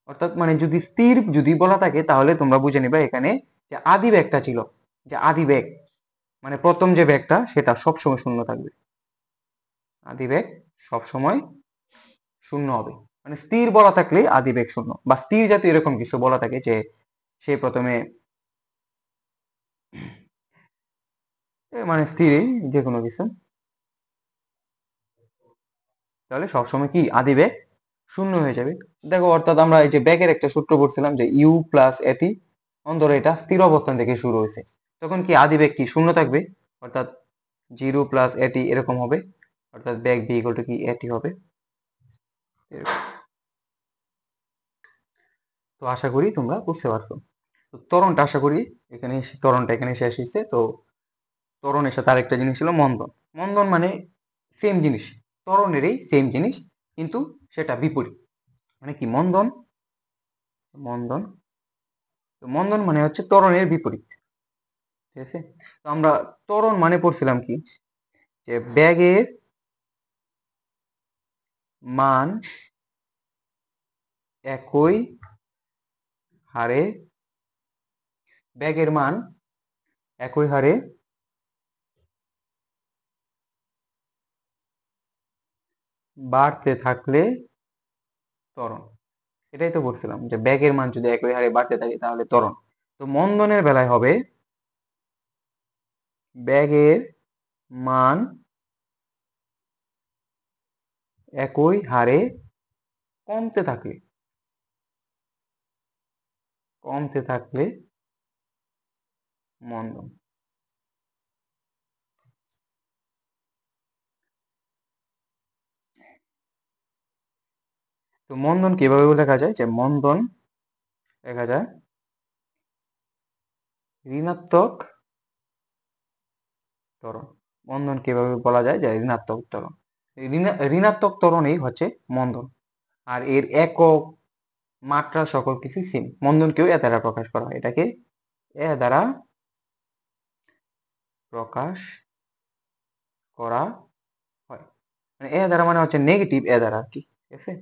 অর্থাৎ মানে যদি স্থির যদি বলা থাকে, তাহলে তোমরা বুঝে নিবা এখানে যে আদি বেগটা ছিল, যে আদি বেগ মানে প্রথম যে বেগটা সেটা সবসময় শূন্য থাকবে। আদি বেগ সবসময় শূন্য হবে, মানে স্থির বলা থাকলে আদি বেগ শূন্য, বা স্থির জাতীয় এরকম কিছু বলা থাকে যে সে প্রথমে মানে স্থিরই যে কোনো কিছু, তাহলে সবসময় কি আদি বেগ শূন্য হয়ে যাবে। দেখো, অর্থাৎ আমরা এই যে বেগের একটা সূত্র পড়ছিলাম যে ইউ প্লাস এটি, অন্তরে এটা স্থির অবস্থান থেকে শুরু হয়েছে, তখন কি আদি বেগ কি শূন্য থাকবে, অর্থাৎ 0 প্লাস এটি এরকম হবে, অর্থাৎ বেগ বি ইকুয়াল টু কি এটি হবে। তো আশা করি তোমরা বুঝতে পারছো। তো ত্বরণটা আশা করি ত্বরণটা এখানে শেষ হয়েছে। তো ত্বরণের সাথে আরেকটা জিনিস ছিল মন্দন। মন্দন মানে সেম জিনিস, ত্বরণেরই সেম জিনিস, কিন্তু সেটা বিপরীত। মানে কি মন্দন, মন্দন মন্দন মানে হচ্ছে ত্বরণের বিপরীত। ঠিক আছে? তো আমরা ত্বরণ মানে পড়ছিলাম কি, যে ব্যাগের মান একই হারে, ব্যাগের মান একই হারে বাড়তে থাকলে ত্বরণ। এটাই তো বলছিলাম যে ব্যাগের মান যদি একই হারে বাড়তে থাকে তাহলে ত্বরণ। তো মন্দনের বেলায় হবে ব্যাগের মান একই হারে কমতে থাকলে, কমতে থাকলে মন্দন। তো মন্দন কিভাবে লেখা যায়, যে মন্দন লেখা যায় ঋণাত্মক ত্বরণ। মন্দন কিভাবে বলা যায়, যে ঋণাত্মক ত্বরণ। ঋণাত্মক ত্বরণই হচ্ছে মন্দন। আর এর একক মাত্রা সকল কিছু সেম, মন্দনকেও এ দ্বারা প্রকাশ করা হয়। এটাকে এ দ্বারা প্রকাশ করা হয়, মানে এ দ্বারা মানে হচ্ছে নেগেটিভ এ দ্বারা আর কি, ঠিক আছে,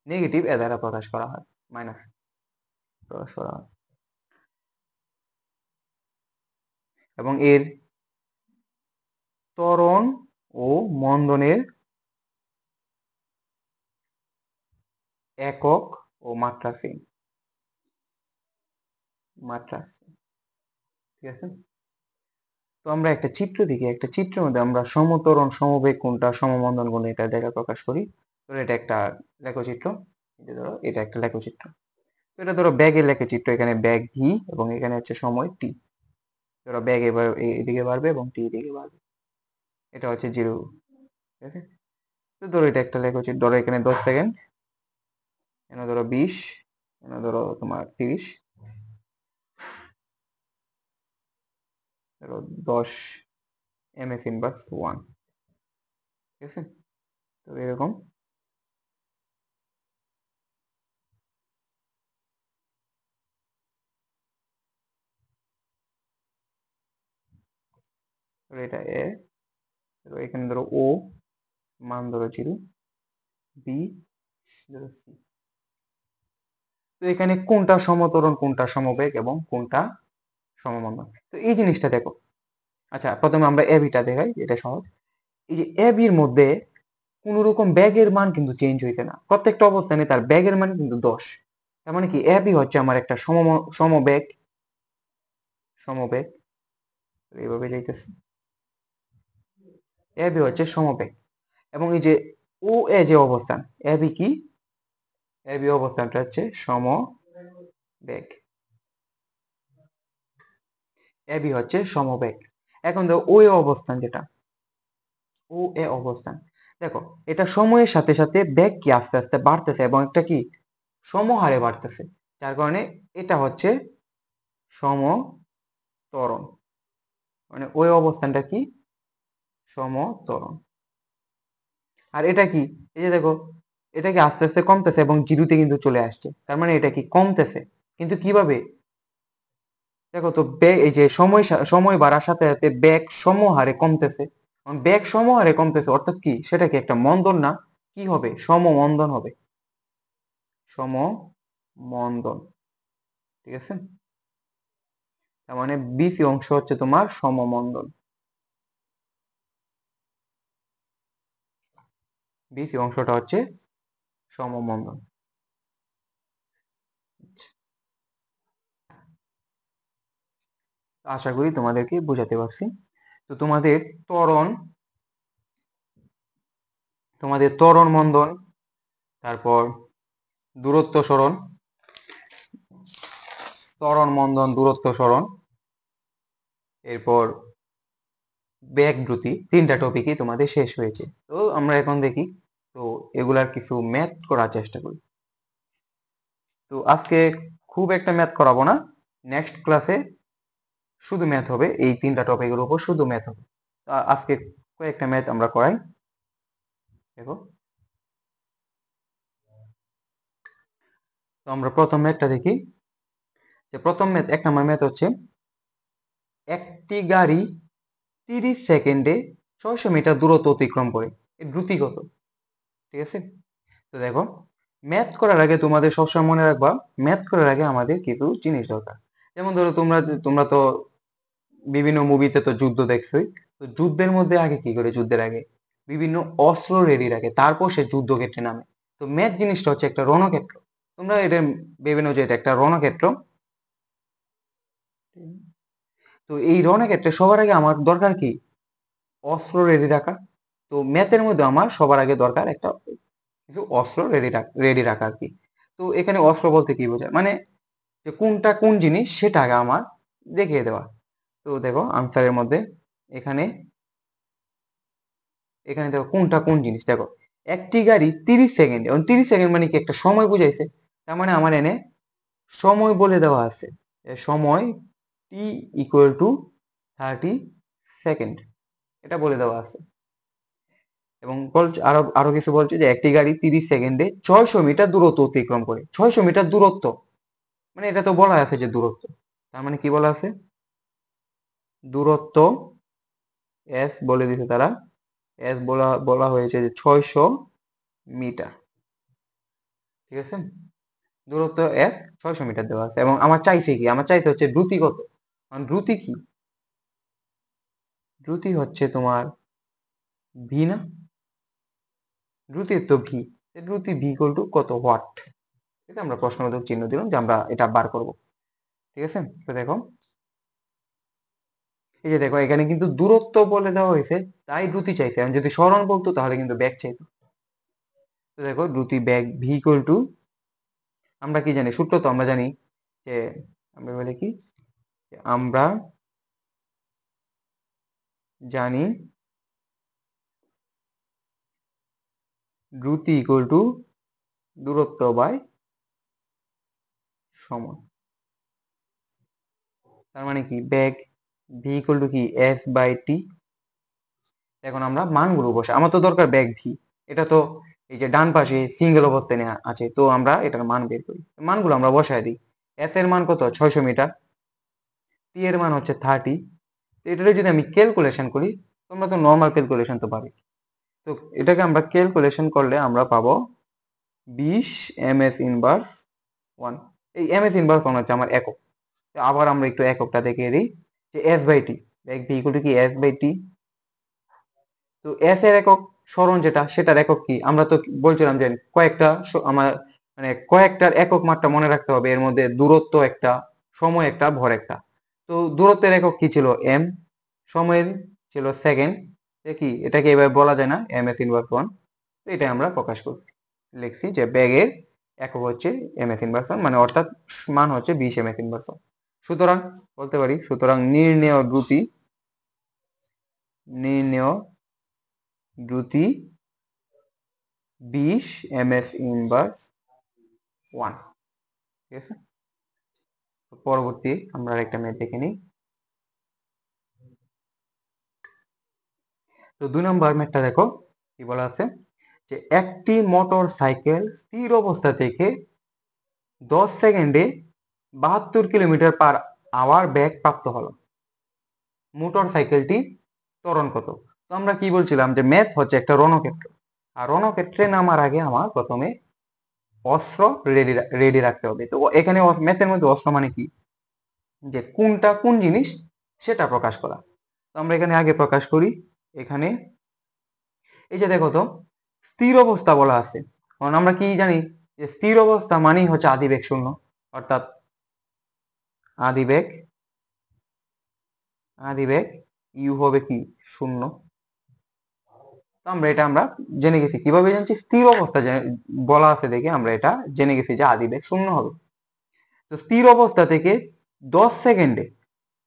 নেগেটিভ এ দ্বারা প্রকাশ করা হয়, মাইনাস প্রকাশ করা হয়। এবং এর ত্বরণ ও মন্দনের একক ও মাত্রা সেম, মাত্রা সেম, ঠিক আছে। তো আমরা একটা চিত্র দেখি, একটা চিত্রের মধ্যে আমরা সমত্বরণ সমবেগ কোনটা সমমন্দন কোনটা এটা দেখা প্রকাশ করি। তো এটা একটা লেখচিত্র, এটা ধরো এটা একটা লেখচিত্র। তো এটা ধরো ব্যাগের লেখচিত্র, এখানে ব্যাগ ভি এবং এখানে হচ্ছে সময় টি। ধরো ব্যাগ এবার এদিকে বাড়বে এবং টি এদিকে বাড়বে, এটা হচ্ছে 0, ঠিক আছে। তো ধরো এটা একটা লেখচিত্র, ধরো এখানে 10 সেকেন্ড, এখানে ধরো 20, এখানে ধরো তোমার 30, ধরো 10 ms ইনভার্স 1, ঠিক আছে। তো এরকম এটা এ, এখানে ধরো ও মান ধরো 0, বি ধরো সি। তো এখানে কোনটা সমত্বরণ কোনটা সমবেগ এবং কোনটা সমমন্দন, তো এই জিনিসটা দেখো। আচ্ছা প্রথমে আমরা এবিটা দেখাই, এটা সহজ। এই যে এবির মধ্যে কোন রকম ব্যাগের মান কিন্তু চেঞ্জ হইছে না, প্রত্যেকটা অবস্থানে তার ব্যাগের মান কিন্তু 10। তার মানে কি এবি হচ্ছে আমার একটা সমবেগ, সমবেগ এইভাবে যাইতেছে, এবি হচ্ছে সমবেগ। এবং এই যে ও এ যে অবস্থান, এবি কি, এবি অবস্থানটা হচ্ছে সমবেগ, এবি হচ্ছে সমবেগ। এখন দেখো ও এ অবস্থান যেটা, ও এ অবস্থান, দেখো এটা সময়ের সাথে সাথে বেগ কি আস্তে আস্তে বাড়তেছে এবং একটা কি সমহারে বাড়তেছে, যার কারণে এটা হচ্ছে সমত্বরণ, মানে ওই অবস্থানটা কি সমত্বরণ। আর এটা কি, এই যে দেখো এটা কি আস্তে আস্তে কমতেছে এবং জিরোতে কিন্তু চলে আসছে, তার মানে এটা কি কমতেছে, কিন্তু কিভাবে, দেখো তো বেগ এই যে সময় বাড়ার সাথে সাথে বেগ সমহারে কমতেছে, বেগ সমহারে কমতেছে অর্থাৎ কি সেটা কি একটা মন্দন না, কি হবে সমমন্দন হবে, সমমন্দন, ঠিক আছে। তার মানে বিসি অংশ হচ্ছে তোমার সমমন্দন, বিসি অংশটা হচ্ছে সমমন্দন। আশা করি তোমাদেরকে বোঝাতে পারছি। তো তোমাদের ত্বরণ মন্দন, তারপর দূরত্ব সরণ, ত্বরণ মন্দন দূরত্ব সরণ, এরপর বেগ দ্রুতি, তিনটা টপিকই তোমাদের শেষ হয়েছে। তো আমরা এখন দেখি, তো এগুলার কিছু ম্যাথ করার চেষ্টা করি। তো আজকে খুব একটা ম্যাথ করাবো না, নেক্সট ক্লাসে শুধু ম্যাথ হবে, এই তিনটা টপিকের উপর শুধু ম্যাথ হবে। আজকে কয়েকটা ম্যাথ আমরা করাই, দেখো। তো আমরা প্রথম ম্যাথটা দেখি, যে প্রথম ম্যাথ 1 নম্বর ম্যাথ হচ্ছে একটি গাড়ি 30 সেকেন্ডে 600 মিটার দূরত্ব অতিক্রম করে, এর দ্রুতি কত, ঠিক আছে। তো দেখো ম্যাথ করার আগে তোমাদের সবসময় মনে রাখবা, ম্যাথ করার আগে আমাদের কিছু জিনিস দরকার। যেমন ধরো তোমরা তো বিভিন্ন মুভিতে তো যুদ্ধ দেখছোই, তো যুদ্ধের মধ্যে আগে কি করে, যুদ্ধের আগে বিভিন্ন অস্ত্র রেডি রাখে, তারপর সে যুদ্ধক্ষেত্রে নামে। তো ম্যাথ জিনিসটা হচ্ছে একটা রণক্ষেত্র, তোমরা এটা ভেবে নাও যে এটা একটা রণক্ষেত্র। তো এই রণক্ষেত্রে সবার আগে আমার দরকার কি, অস্ত্র রেডি রাখা। তো ম্যাথের মধ্যে আমার সবার আগে দরকার একটা কিছু অস্ত্র রেডি রাখা আর কি। তো এখানে অস্ত্র বলতে কি বোঝায়, মানে যে কোনটা কোন জিনিস সেটা আগে আমার দেখিয়ে দেওয়া। তো দেখো আনসারের মধ্যে এখানে, এখানে দেখো কোনটা কোন জিনিস, দেখো একটি গাড়ি 30 সেকেন্ড, এবং 30 সেকেন্ড মানে কি একটা সময় বুঝাইছে, তার মানে আমার এনে সময় বলে দেওয়া আছে, সময় টি ইকুয়াল টু 30 সেকেন্ড, এটা বলে দেওয়া আছে। এবং বলছে আরো আরো কিছু বলছে যে একটি গাড়ি 30 সেকেন্ডে 600 মিটার দূরত্ব অতিক্রম করে। 600 মিটার দূরত্ব, মানে এটা তো বলা আছে যে দূরত্ব, তার মানে কি বলা আছে, দূরত্ব এস বলে দিছে তারা, এস বলা বলা হয়েছে যে 600 মিটার। ঠিক আছে, দূরত্ব এস 600 মিটার দেওয়া আছে এবং আমার চাইছে কি, আমার চাইছে হচ্ছে দ্রুতি কত। দ্রুতি কি, দ্রুতি হচ্ছে তোমার ভি না, দ্রুতির তো ভি, দ্রুতি ভি ইকুয়াল টু কত ওয়াট। এটা আমরা প্রশ্নবোধক চিহ্ন দিলাম যে আমরা এটা বার করব। ঠিক আছে, তো দেখো এই যে দেখো এখানে কিন্তু দূরত্ব বলে দেওয়া হয়েছে, তাই দ্রুতি চাইছে। এখন যদি সরণ বলতো তাহলে কিন্তু ব্যাগ চাইতো। তো দেখো দ্রুতি ব্যাগ ভি ইকুয়াল টু, আমরা কি জানি সূত্র তো আমরা জানি যে, আমরা বলি কি, আমরা জানি দ্রুতি ইকুয়াল টু দূরত্ব বাই সময়। তার মানে কি ব্যাগ ভি ইকুয়াল টু কি এস বাই টি। এখন আমরা মানগুলো বসে, আমার তো দরকার ব্যাগ ভি, এটা তো এই যে ডান পাশে সিঙ্গেল অবস্থায় আছে, তো আমরা এটার মান বের করি, মানগুলো আমরা বসায় দিই। এস এর মান কত 600 মিটার, টি এর মান হচ্ছে 30। তো এটা যদি আমি ক্যালকুলেশন করি, তোমরা তো নর্মাল ক্যালকুলেশন তো পাবে, তো এটাকে আমরা ক্যালকুলেশন করলে আমরা পাবো 20 এম এস ইনভার্স 1। এই এম এস ইনভার্স 1 হচ্ছে আমার একক। আবার আমরা একটু এককটা দেখিয়ে দিই যে এস বাই টি, ব্যাগ ভি ইকুয়াল টু কি এস বাই টি। তো এস এর একক সরণ যেটা, সেটার একক কি, আমরা তো বলছিলাম যে কয়েকটা আমার মানে কয়েকটার একক মাত্রা মনে রাখতে হবে, এর মধ্যে দূরত্ব একটা, সময় একটা, ভর একটা। তো দূরত্বের একক কি ছিল এম, সময়ের ছিল সেকেন্ড, কি এটাকে এভাবে বলা যায় না এম এস ইনভার্স 1। তো এটা আমরা প্রকাশ করছি, লিখছি যে ব্যাগের একক হচ্ছে এম এস ইনভার্স 1, মানে অর্থাৎ মান হচ্ছে 20 এম এস ইনভার্স 1। সুতরাং বলতে পারি, সুতরাং নির্ণেয় দ্রুতি 20 এম এস ইনভার্স 1। ঠিক আছে, পরবর্তী আমরা একটা ম্যাথ দেখে নিই। তো 2 নম্বর ম্যাথটা দেখো কি বলা আছে, যে একটি মোটর সাইকেল স্থির অবস্থা থেকে 10 সেকেন্ডে 72 কিলোমিটার পার আওয়ার বেগ প্রাপ্ত হলো। মোটর সাইকেলটি ত্বরণ কত। তো আমরা কি বলছিলাম যে ম্যাথ হচ্ছে একটা রণক্ষেত্র, আর রণক্ষেত্রে নামার আগে আমার প্রথমে অস্ত্র রেডি রেডি রাখতে হবে। তো এখানে ম্যাথের মধ্যে অস্ত্র মানে কি, যে কোনটা কোন জিনিস সেটা প্রকাশ করা। তো আমরা এখানে আগে প্রকাশ করি, এখানে এই যে দেখো তো স্থির অবস্থা বলা আছে, কারণ আমরা কি জানি যে স্থির অবস্থা মানেই হচ্ছে আদিবেগ শূন্য, অর্থাৎ আদিবেগ আদিবেগ ইউ হবে কি শূন্য। তো আমরা জেনে গেছি, কিভাবে জানছি, স্থির অবস্থা বলা আছে দেখে আমরা এটা জেনে গেছি যে আদিবেগ শূন্য হবে। তো স্থির অবস্থা থেকে 10 সেকেন্ডে,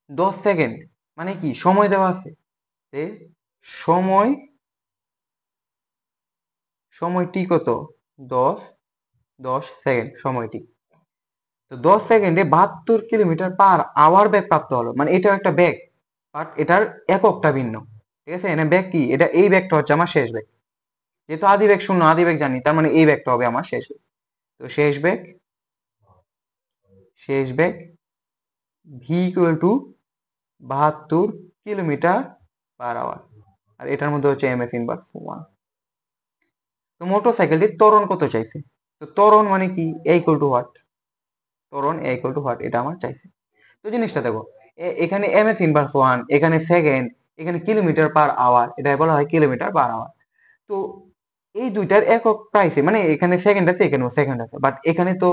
10 সেকেন্ড মানে কি সময় দেওয়া আছে, সময় সময়টি কত 10, 10 সেকেন্ড সময়টি। তো 10 সেকেন্ডে 72 কিলোমিটার পার আওয়ার বেগ প্রাপ্ত হলো, মানে এটা একটা বেগ, বাট এটার এককটা ভিন্ন। ঠিক আছে, এখানে বেগ কি, এটা এই বেগটা হচ্ছে আমার শেষ বেগ, যেহেতু আদি বেগ শূন্য, আদি বেগ জানি, তার মানে এই বেগটা হবে আমার শেষ বেগ। তো শেষ বেগ V equal to 72 kilometre per hour, আর এটার মধ্যে হচ্ছে এম এস ইনভার্স 1। তো মোটর সাইকেলটির ত্বরণ কত চাইছে, তো ত্বরণ মানে কি এ ইকুয়াল টু হোয়াট, ত্বরণ এ ইকুয়াল টু হোয়াট, এটা আমার চাইছে। তো জিনিসটা দেখো, এখানে এম এস ইনভার্স 1, এখানে সেকেন্ড, এখানে কিলোমিটার পার আওয়ার, এটা বলা হয় কিলোমিটার পার আওয়ার। তো এই দুইটার একক প্রাইসে, মানে এখানে সেকেন্ড আছে, এখানেও সেকেন্ড আছে, বাট এখানে তো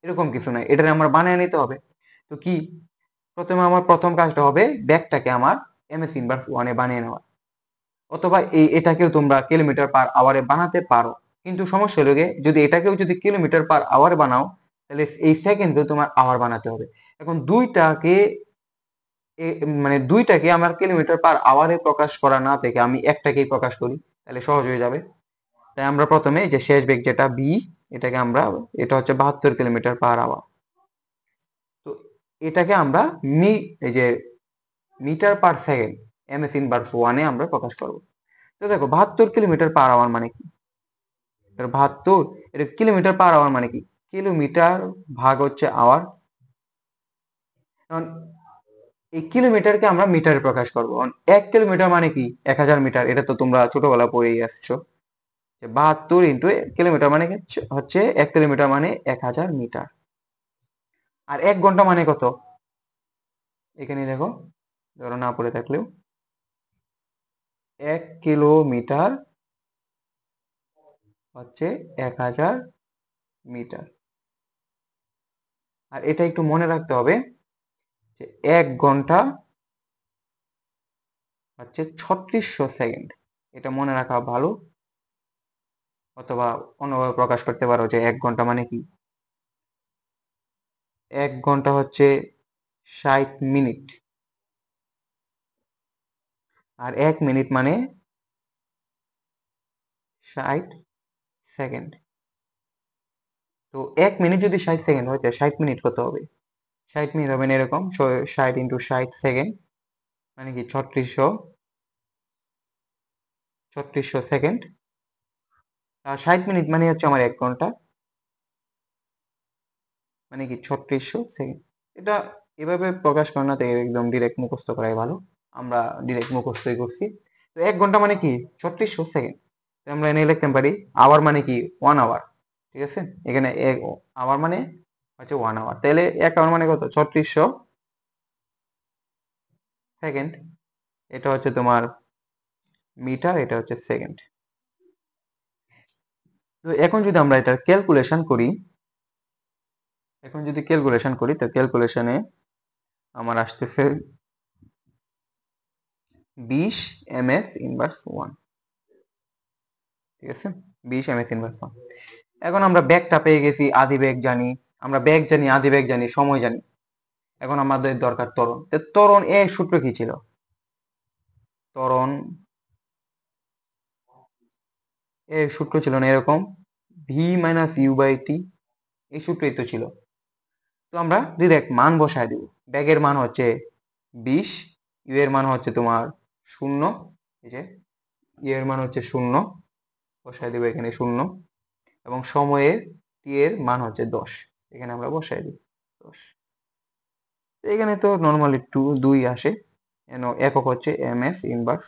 এরকম কিছু নাই, এটা আমার বানিয়ে নিতে হবে। তো কি, প্রথমে আমার প্রথম কাজটা হবে ব্যাগটাকে আমার এম এস ইনভার্স 1 এ বানিয়ে নেওয়া, অথবা এটাকেও তোমরা কিলোমিটার পার আওয়ারে বানাতে পারো। কিন্তু সমস্যা হলো গিয়ে, যদি এটাকেও যদি কিলোমিটার পার আওয়ার বানাও, তাহলে এই সেকেন্ডে তোমার আওয়ার বানাতে হবে। এখন মানে দুইটাকে আমার কিলোমিটার পার আওয়ারে প্রকাশ করা না থেকে আমি একটাকেই প্রকাশ করি, তাহলে সহজ হয়ে যাবে। তাই আমরা প্রথমে যে শেষ বেগ যেটা বি, এটাকে আমরা, এটা হচ্ছে 72 কিলোমিটার পার আওয়ার। তো এটাকে আমরা এই যে metre per second m s inverse 1 এ আমরা প্রকাশ করব। তো দেখো 72 কিলোমিটার পার আওয়ার মানে কি? 72, এটা কিলোমিটার পার আওয়ার মানে কি? কিলোমিটার ভাগ হচ্ছে আওয়ার। এখন এই কিলোমিটারকে আমরা মিটারে প্রকাশ করবো। 1 কিলোমিটার মানে কি? 1000 মিটার। এটা তো তোমরা ছোটবেলা পড়েই আসছো। 72 কিলোমিটার মানে হচ্ছে 1 কিলোমিটার মানে 1000 মিটার। আর 1 ঘন্টা মানে কত? এখানে দেখো, ধরো না পড়ে থাকলেও, 1 কিলোমিটার হচ্ছে 1000 মিটার। আর এটা একটু মনে রাখতে হবে যে 1 ঘন্টা হচ্ছে 3600 সেকেন্ড। এটা মনে রাখা ভালো। অথবা অন্যভাবে প্রকাশ করতে পারো যে 1 ঘন্টা মানে কি? 1 ঘন্টা হচ্ছে 60 মিনিট। আর 1 মিনিট মানে 60 সেকেন্ড। তো 1 মিনিট যদি 60 সেকেন্ড হয়, 60 মিনিট কত হবে? 60 মিনিট হবে না এরকম, 60 × 60 সেকেন্ড মানে কি 3600 সেকেন্ড। আর 60 মিনিট মানে হচ্ছে আমার 1 ঘন্টা, মানে কি 3600 সেকেন্ড। এটা এভাবে প্রকাশ করে না, তো একদম ডিরেক্ট মুখস্থ করাই ভালো। আমরা ডিরেক্ট মুখস্থই করছি। তো 1 ঘন্টা মানে কি 3600 সেকেন্ড। আমরা এনে লিখতে পারি আওয়ার মানে কি 1 আওয়ার। ঠিক আছে, এখানে আওয়ার মানে হচ্ছে 1 আওয়ার। তাহলে 1 আওয়ার মানে কত? 3600 সেকেন্ড। এটা হচ্ছে তোমার মিটার, এটা হচ্ছে সেকেন্ড। তো এখন যদি আমরা এটা ক্যালকুলেশন করি, তো ক্যালকুলেশনে আমার আসতেছে 20 ms−1। ঠিক আছে, 20 ms−1। এখন আমরা ব্যাগটা পেয়ে গেছি, আদি ব্যাগ জানি, আমরা ব্যাগ জানি, আদি ব্যাগ জানি, সময় জানি। এখন আমাদের দরকার ত্বরণ। ত্বরণ এর সূত্র কি ছিল? ত্বরণ এর সূত্র ছিল না এরকম, v−u/t। এই সূত্রই তো ছিল। তো আমরা ডিরেক্ট মান বসায় দিব। ব্যাগের মান হচ্ছে 20, ইউ এর মান হচ্ছে তোমার 0। এই যে ইউ এর মান হচ্ছে 0, বসায় দিব এখানে 0। এবং সময়ের টি এর মান হচ্ছে 10, এখানে আমরা বসায় দিই 10। এখানে তো নর্মালি 2 আসে। একক হচ্ছে ms−2।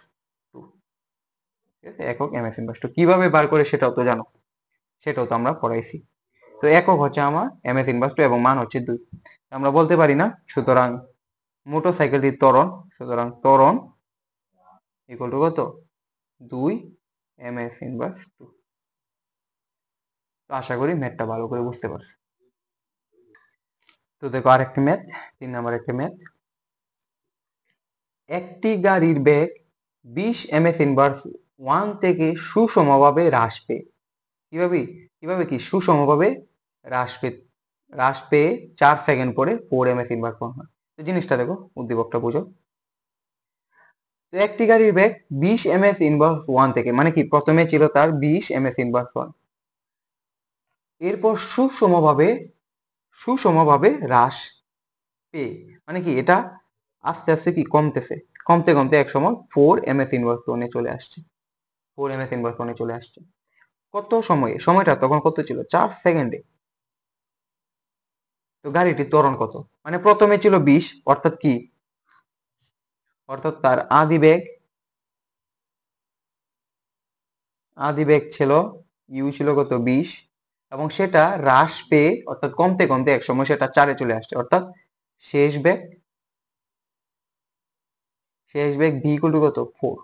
ঠিক আছে, একক ms−2 কিভাবে বার করে সেটাও তো জানো, সেটাও তো আমরা পড়াইছি। তো একক হচ্ছে আমার ms−2 এবং মান হচ্ছে 2। আমরা বলতে পারি না, সুতরাং মোটরসাইকেলটির ত্বরণ, সুতরাং ত্বরণ ইকুয়াল টু কত? 2 ms−2। তো আশা করি ম্যাথটা ভালো করে বুঝতে পারছি। তো দেখো আরেকটি ম্যাথ, 3 নম্বর একটা ম্যাথ। একটি গাড়ির বেগ 20 ms−1 থেকে সুষমভাবে হ্রাস পেয়ে, কিভাবে কি সুষমভাবে হ্রাস পেয়ে 4 সেকেন্ড পরে 4 ms−1 হয়। তো জিনিসটা দেখো, উদ্দীপকটা বুঝো। তো একটি গাড়ির বেগ 20 ms−1 থেকে, মানে কি প্রথমে ছিল তার 20 ms−1, এরপর সুষমভাবে হ্রাস পেয়ে, মানে কি এটা আস্তে আস্তে কি কমতেছে, কমতে কমতে এক সময় 4 ms−1 চলে আসছে। 4 ms−1 চলে আসছে কত সময়ে? সময়টা তখন কত ছিল? 4 সেকেন্ডে। তো গাড়িটির ত্বরণ কত? মানে প্রথমে ছিল 20, অর্থাৎ কি, অর্থাৎ তার আদি বেগ ছিল, ইউ ছিল কত? 20। এবং সেটা হ্রাস পেয়ে, অর্থাৎ কমতে কমতে এক সময় সেটা 4-এ চলে আসছে, অর্থাৎ শেষ বেগ ভি ইকুয়াল টু কত? 4।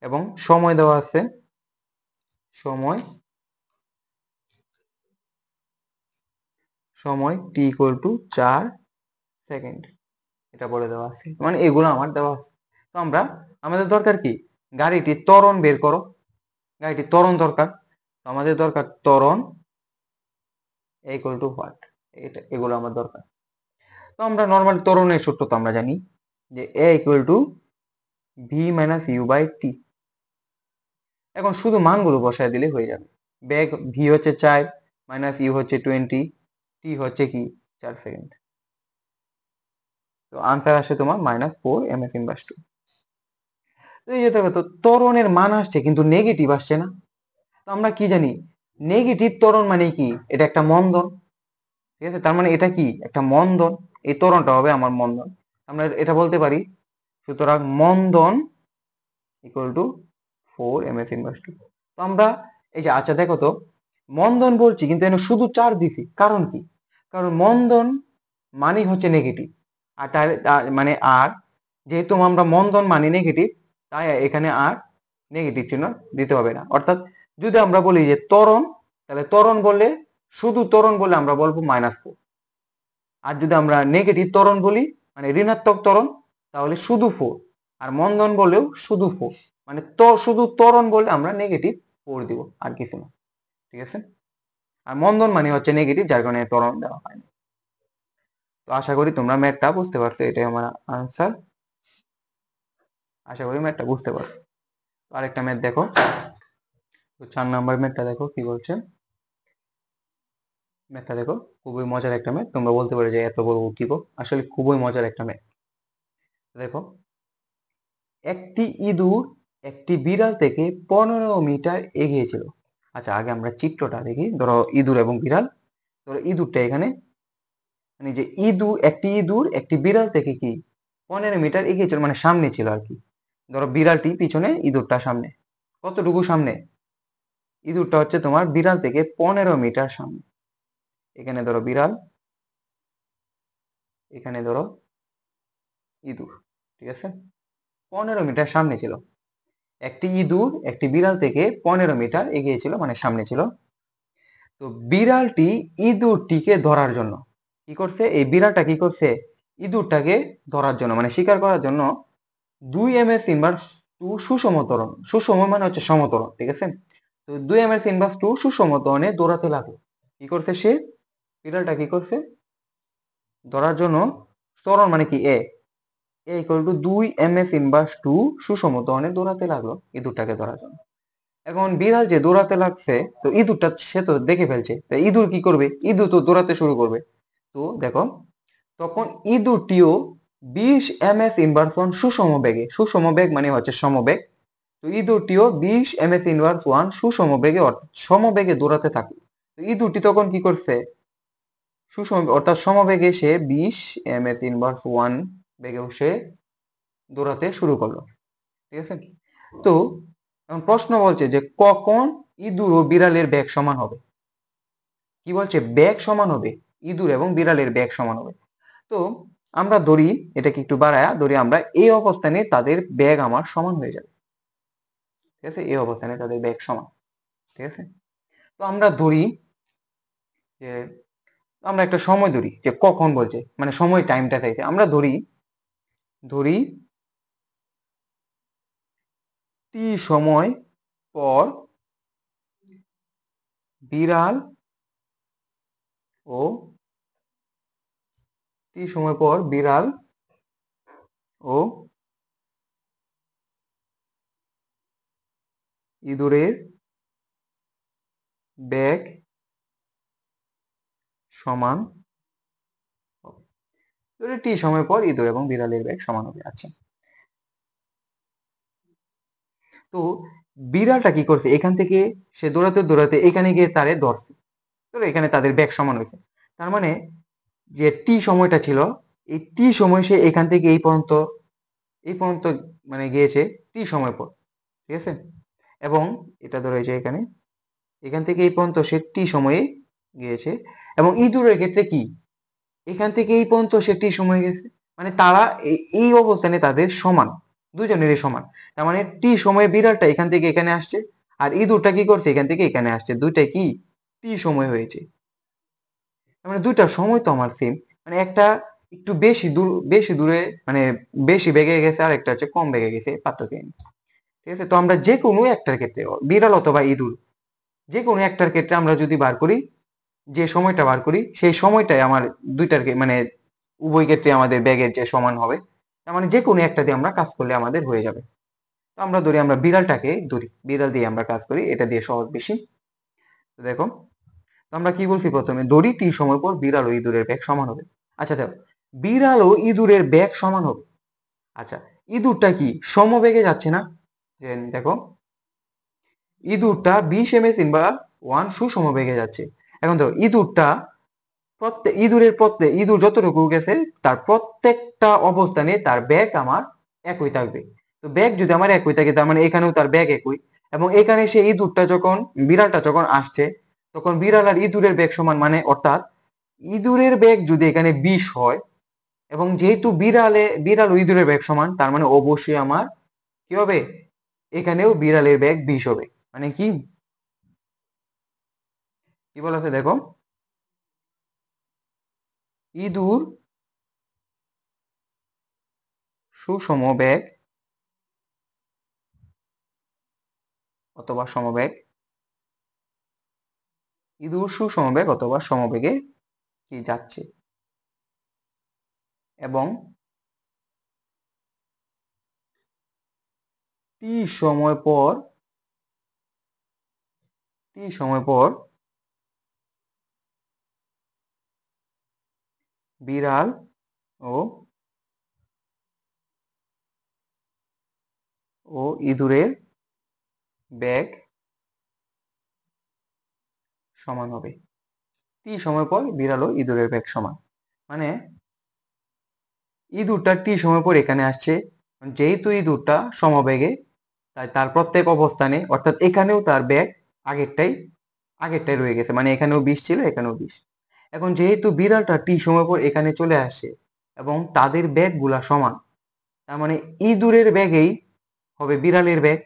এবং সময় দেওয়া আছে, সময় টি ইকুয়াল টু 4 সেকেন্ড। এটা বলে দেওয়া আছে, মানে এগুলো আমার দেওয়া আছে। তো আমাদের দরকার কি? গাড়িটির ত্বরণ বের করো। গাড়িটির ত্বরণ দরকার, তো আমাদের দরকার ত্বরণ ইকুয়াল টু হোয়াট, এগুলো আমার দরকার। তো আমরা নর্মাল ত্বরণের সূত্র তো আমরা জানি যে এ ইকুয়াল টু v−u/t। এখন শুধু মানগুলো বসায় দিলে হয়ে যাবে। বেগ ভি হচ্ছে 4, মাইনাস ইউ হচ্ছে 20, টি হচ্ছে কি 4 সেকেন্ড। তো আনসার আসে তোমার -4 ms/2। তো এই যে দেখো তো ত্বরণের মান আসছে কিন্তু নেগেটিভ আসছে না। তো আমরা কি জানি নেগেটিভ ত্বরণ মানে কি, এটা একটা মন্দন, ঠিক আছে, তার মানে এটা কি একটা মন্দন, এই ত্বরণটা হবে আমার মন্দন, আমরা এটা বলতে পারি। সুতরাং মন্দন ইকুয়াল টু 4 ms/2। তো আমরা এই যে আচ্ছা দেখো তো মন্দন বলছি কিন্তু এখানে শুধু 4 দিছি, কারণ কি, কারণ মন্দন মানেই হচ্ছে নেগেটিভ, আর মানে আর যেহেতু আমরা মন্দন মানি নেগেটিভ, তাই এখানে আর নেগেটিভ চিহ্ন দিতে হবে না। অর্থাৎ যদি আমরা বলি যে ত্বরণ, তাহলে ত্বরণ বললে শুধু ত্বরণ বললে আমরা বলবো -4। আর যদি আমরা নেগেটিভ ত্বরণ বলি মানে ঋণাত্মক ত্বরণ, তাহলে শুধু 4। আর মন্দন বললেও শুধু 4, মানে তো শুধু ত্বরণ বললে আমরা -4 দিব, আর কিছু না, ঠিক আছে। আর মন্দন মানে হচ্ছে নেগেটিভ, যার কারণে ত্বরণ দেওয়া হয় না। তো আশা করি তোমরা ম্যাথটা বুঝতে পারছো, এটাই আমার আনসার। আশা করি ম্যাথটা বুঝতে পারছো। আরেকটা ম্যাথ দেখো, তো 4 নাম্বার ম্যাথটা দেখো কি বলছে। ম্যাথটা দেখো, খুবই মজার একটা ম্যাথ। তোমরা বলতে পারো যে এত বড় কি গো, আসলে খুবই মজার একটা ম্যাথ। দেখো, একটি ইঁদুর একটি বিড়াল থেকে 15 মিটার এগিয়ে ছিল। আচ্ছা আগে আমরা চিত্রটা দেখি। ধরো ইঁদুর এবং বিড়াল, ধরো ইঁদুরটা এখানে, মানে যে একটি ইঁদুর একটি বিড়াল থেকে কি 15 মিটার এগিয়ে ছিল, মানে সামনে ছিল আর কি। ধরো বিড়ালটি পিছনে, ইঁদুরটা সামনে। কতটুকু সামনে? ইঁদুরটা হচ্ছে তোমার বিড়াল থেকে 15 মিটার সামনে। এখানে ধরো বিড়াল, এখানে ধরো ইঁদুর, ঠিক আছে, 15 মিটার সামনে ছিল। একটি ইঁদুর একটি বিড়াল থেকে 15 মিটার এগিয়ে ছিল, মানে সামনে ছিল। তো বিড়ালটি ইঁদুরটিকে ধরার জন্য কি করছে, এই বিড়ালটা কি করছে, ইঁদুরটাকে ধরার জন্য মানে শিকার করার জন্য 2 ms/2 সুষম ত্বরণ, সুষম মানে হচ্ছে সমতরণ, ঠিক আছে। তো 2 ms/2 সুষম ত্বরণে দৌড়াতে লাগলো। কি করছে সে, বিড়ালটা কি করছে, ধরার জন্য ত্বরণ মানে কি ইকুয়াল টু 2 ms/2 সুষম ত্বরণে দৌড়াতে লাগলো ইঁদুরটাকে ধরার জন্য। এখন বিড়াল যে দৌড়াতে লাগছে, তো ইঁদুরটা সে তো দেখে ফেলছে, তো ইঁদুর কি করবে, ইঁদুর তো দৌড়াতে শুরু করবে। তো দেখো, তখন ইঁদুরটিও 20 ms/1 সুষম বেগে, সুষম বেগ মানে হচ্ছে সমবেগ, তো ইঁদুরটিও 20 ms/1 সুষম বেগে অর্থাৎ সমবেগে দৌড়াতে থাকে। তো ইঁদুরটি তখন কি করছে, সুষম অর্থাৎ সমবেগে সে 20 ms/1 বেগেও সে দৌড়াতে শুরু করলো, ঠিক আছে। তো এখন প্রশ্ন বলছে যে কখন ইঁদুর ও বিড়ালের বেগ সমান হবে। কি বলছে, বেগ সমান হবে, ইঁদুর এবং বিড়ালের বেগ সমান হবে। তো আমরা ধরি, এটাকে একটু বাড়ায়া ধরি, আমরা এই অবস্থানে তাদের বেগ আমার সমান হয়ে যাবে, ঠিক আছে, এই অবস্থানে তাদের বেগ সমান, ঠিক আছে। তো আমরা ধরি যে, আমরা একটা সময় ধরি যে কখন বলছে, মানে সময় টাইমটা চাইছে, আমরা ধরি ধরি টি সময় পর বিড়াল ও টি সময় পর বিড়াল ও ইঁদুরের বেগ সমান হবে। ধরি টি সময় পর ইঁদুর এবং বিড়ালের বেগ সমান হবে। আচ্ছা, তো বিড়ালটা কি করছে, এখান থেকে সে দৌড়াতে দৌড়াতে এখানে গিয়ে তারে ধরছে, তো এখানে তাদের বেগ সমান হয়েছে। তার মানে যে টি সময়টা ছিল, এই টি সময় সে এখান থেকে এই পর্যন্ত মানে গিয়েছে টি সময় পর, ঠিক আছে। এবং এটা ধরো এই যে এখানে, এখান থেকে এই পর্যন্ত সে টি সময়ে গিয়েছে। এবং ইঁদুরের ক্ষেত্রে কি, এখান থেকে এই পর্যন্ত সে টি সময়ে গেছে, মানে তারা এই অবস্থানে তাদের সমান, দুজনেরই সমান। তার মানে টি সময়ে বিড়ালটা এখান থেকে এখানে আসছে, আর ইঁদুরটা কি করছে, এখান থেকে এখানে আসছে, দুইটাই কি টি সময় হয়েছে। তার মানে দুইটা সময় তো আমার সেম, মানে একটা একটু বেশি দূরে মানে বেশি বেগে গেছে, আর একটা হচ্ছে কম বেগে গেছে, পার্থক্য নেই, ঠিক আছে। তো আমরা যে কোনো একটার ক্ষেত্রে, বিড়াল অথবা ইঁদুর, যে কোনো একটার ক্ষেত্রে আমরা যদি বার করি, যে সময়টা বার করি সেই সময়টাই আমার দুইটার মানে উভয় ক্ষেত্রে আমাদের ব্যাগের যে সমান হবে। তার মানে যে কোনো একটা দিয়ে আমরা কাজ করলে আমাদের হয়ে যাবে। তো আমরা ধরি, আমরা বিড়ালটাকে ধরি, বিড়াল দিয়ে আমরা কাজ করি, এটা দিয়ে সহজ বেশি। তো দেখো, তো আমরা কি বলছি প্রথমে, দড়ি টি সময় পর বিড়াল ও ইঁদুরের ব্যাগ সমান হবে। আচ্ছা দেখো, বিড়াল ও ইঁদুরের বেগ সমান হবে। আচ্ছা, ইঁদুরটা কি সমবেগে যাচ্ছে না? দেখো, ইঁদুরটা 20 ms/1 সুষম বেগে যাচ্ছে। এখন দেখো, ইঁদুর যতটুকু গেছে তার প্রত্যেকটা অবস্থানে তার বেগ আমার একই থাকবে। তো বেগ যদি আমার একই থাকে, তার মানে এখানেও তার বেগ একই। এবং এখানে সে বিড়ালটা যখন আসছে, তখন বিড়াল আর ইঁদুরের বেগ সমান, মানে অর্থাৎ ইঁদুরের বেগ যদি এখানে 20 হয়, এবং যেহেতু বিড়াল ও ইঁদুরের বেগ সমান, তার মানে অবশ্যই আমার কি হবে, এখানেও বিড়ালের বেগ 20 হবে। মানে কি কি বলা আছে দেখো, ইঁদুর সুষম বেগ অথবা সমবেগ, ইঁদুর সুসমবেগ অথবা সমবেগে কি যাচ্ছে, এবং টি সময় পর টি সময় পর বিড়াল ও ইঁদুরের বেগ সমান হবে। টি সময় পর বিড়াল ও ইঁদুরের বেগ সমান, মানে ইঁদুরটা টি সময় পর এখানে আসছে, যেহেতু ইঁদুরটা সমবেগে, তাই তার প্রত্যেক অবস্থানে, অর্থাৎ এখানেও তার বেগ আগেরটাই আগেরটাই রয়ে গেছে, মানে এখানেও 20 ছিল, এখানেও 20। এখন যেহেতু বিড়ালটা টি সময় পর এখানে চলে আসে এবং তাদের বেগ গুলা সমান, তার মানে ইঁদুরের বেগেই হবে বিড়ালের বেগ।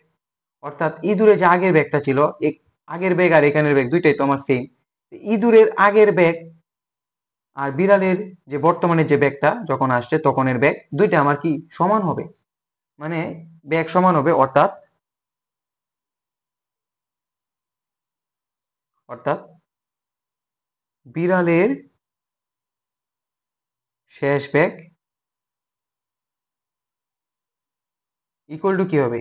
অর্থাৎ ইঁদুরের যে আগের ব্যাগটা ছিল, আগের ব্যাগ আর এখানের ব্যাগ দুইটাই তোমার সেম। ইঁদুরের আগের ব্যাগ আর বিড়ালের যে বর্তমানে যে ব্যাগটা যখন আসছে তখনের ব্যাগ দুইটা আমার কি সমান হবে, মানে ব্যাগ সমান হবে। অর্থাৎ অর্থাৎ বিড়ালের শেষ ব্যাগ ইকুয়াল টু কি হবে,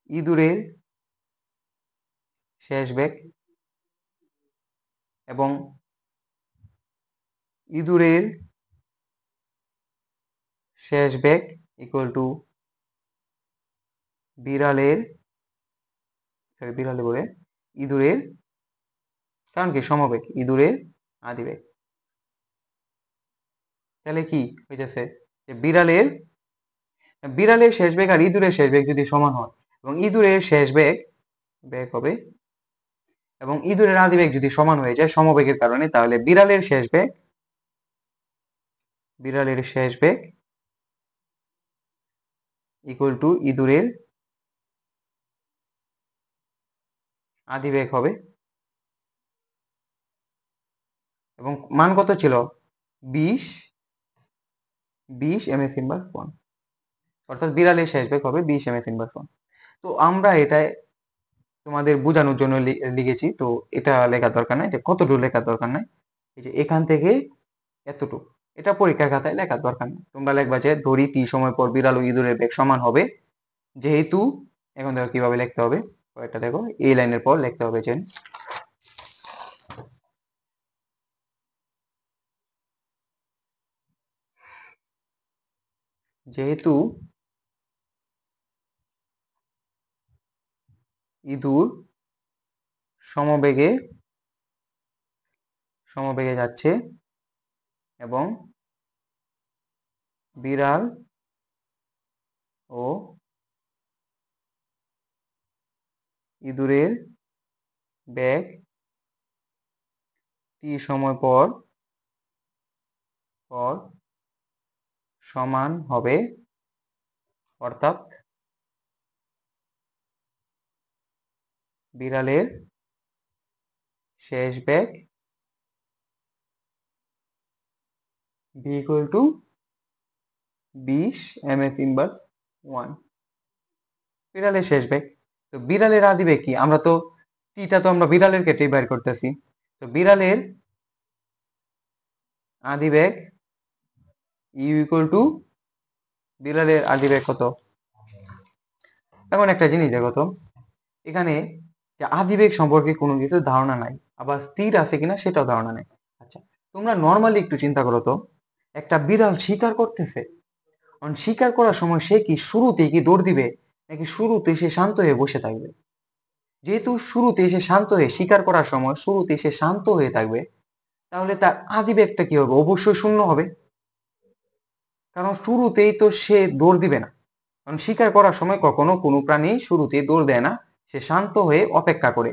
ইঁদুরের শেষ ব্যাগ, এবং ইঁদুরের শেষ ব্যাগ ইকুয়াল টু বিড়ালের বিড়ালে বলে ইঁদুরের, কারণ কি সমবেগ, ইঁদুরের আদি বেগ। তাহলে কি হইতেছে, যে বিড়ালের শেষ বেগ আর ইঁদুরের শেষ বেগ যদি সমান হয়, এবং ইঁদুরের শেষ বেগ বেগ হবে, এবং ইঁদুরের আদি বেগ যদি সমান হয়ে যায় সমবেগের কারণে, তাহলে বিড়ালের শেষ বেগ ইকুয়াল টু ইঁদুরের আদি বেগ হবে। এবং মান কত ছিল, 20 ms/1, অর্থাৎ বিড়ালের শেষ বেগ হবে 20 ms/1। তো আমরা এটা তোমাদের বোঝানোর জন্য লিখেছি, তো এটা লেখার দরকার নাই, যে কতটুকু লেখার দরকার নাই, এই যে এখান থেকে এতটুকু, এটা পরীক্ষার খাতায় লেখার দরকার নেই। তোমরা লিখবা যে ধরি টি সময় পর বিড়াল ও ইঁদুরের বেগ সমান হবে, যেহেতু, এখন দেখো কিভাবে লিখতে হবে, এটা দেখো এই লাইনের পর লিখতে হবে যে যেহেতু ইঁদুর সমবেগে যাচ্ছে এবং বিড়াল ও ইঁদুরের বেগ টি সময় পর পর সমান হবে, অর্থাৎ বিড়ালের শেষ বেগ ভি ইকুয়াল টু 20 ms/1, বিড়ালের শেষ বেগ। তো বিড়ালের আদি বেগ কি, আমরা তো টিটা তো আমরা বিড়ালের ক্ষেত্রেই বের করতেছি, তো বিড়ালের আদি বেগ ইউ ইকুয়াল টু, বিড়ালের আদি বেগ কত। এখন একটা জিনিস দেখো তো, এখানে যে আদিবেগ সম্পর্কে কোনো কিছু ধারণা নাই, আবার স্থির আছে কিনা সেটাও ধারণা নেই। আচ্ছা, তোমরা নর্মালি একটু চিন্তা করো তো, একটা বিড়াল শিকার করতেছে, কারণ শিকার করার সময় সে কি শুরুতেই কি দৌড় দিবে, নাকি শুরুতে সে শান্ত হয়ে বসে থাকবে? যেহেতু শুরুতে সে শান্ত হয়ে শিকার করার সময় শুরুতে সে শান্ত হয়ে থাকবে, তাহলে তার আদিবেগটা কি হবে? অবশ্যই শূন্য হবে। কারণ শুরুতেই তো সে দৌড় দিবে না, কারণ শিকার করার সময় কখনো কোনো প্রাণী শুরুতেই দৌড় দেয় না, সে শান্ত হয়ে অপেক্ষা করে,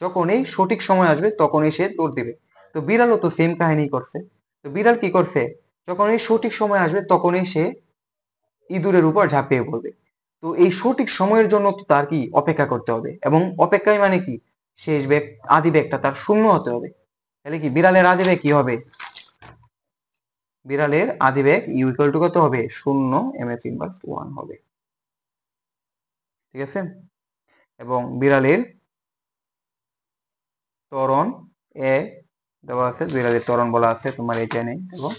যখনই সঠিক সময় আসবে তখনই সে দৌড় দিবে। তো বিড়ালও তো সেম কাহিনী করছে। তো বিড়াল কি করছে, যখনই সঠিক সময় আসবে তখনই সে ইঁদুরের উপর ঝাঁপিয়ে পড়বে। তো এই সঠিক সময়ের জন্য তো তার কি অপেক্ষা করতে হবে, এবং অপেক্ষায় মানে কি, শেষ বেগ আদি বেগটা তার শূন্য হতে হবে। তাহলে কি বিড়ালের আদি বেগ কি হবে? বিড়ালের আদি বেগ ইউ ইকুয়াল টু কত হবে? শূন্য, এমএস ইনভার্স 1 হবে। ঠিক আছে? এবং বিড়ালের ত্বরণ এ দেওয়া আছে, বিড়ালের ত্বরণ বলা আছে তোমার এখানে, এবং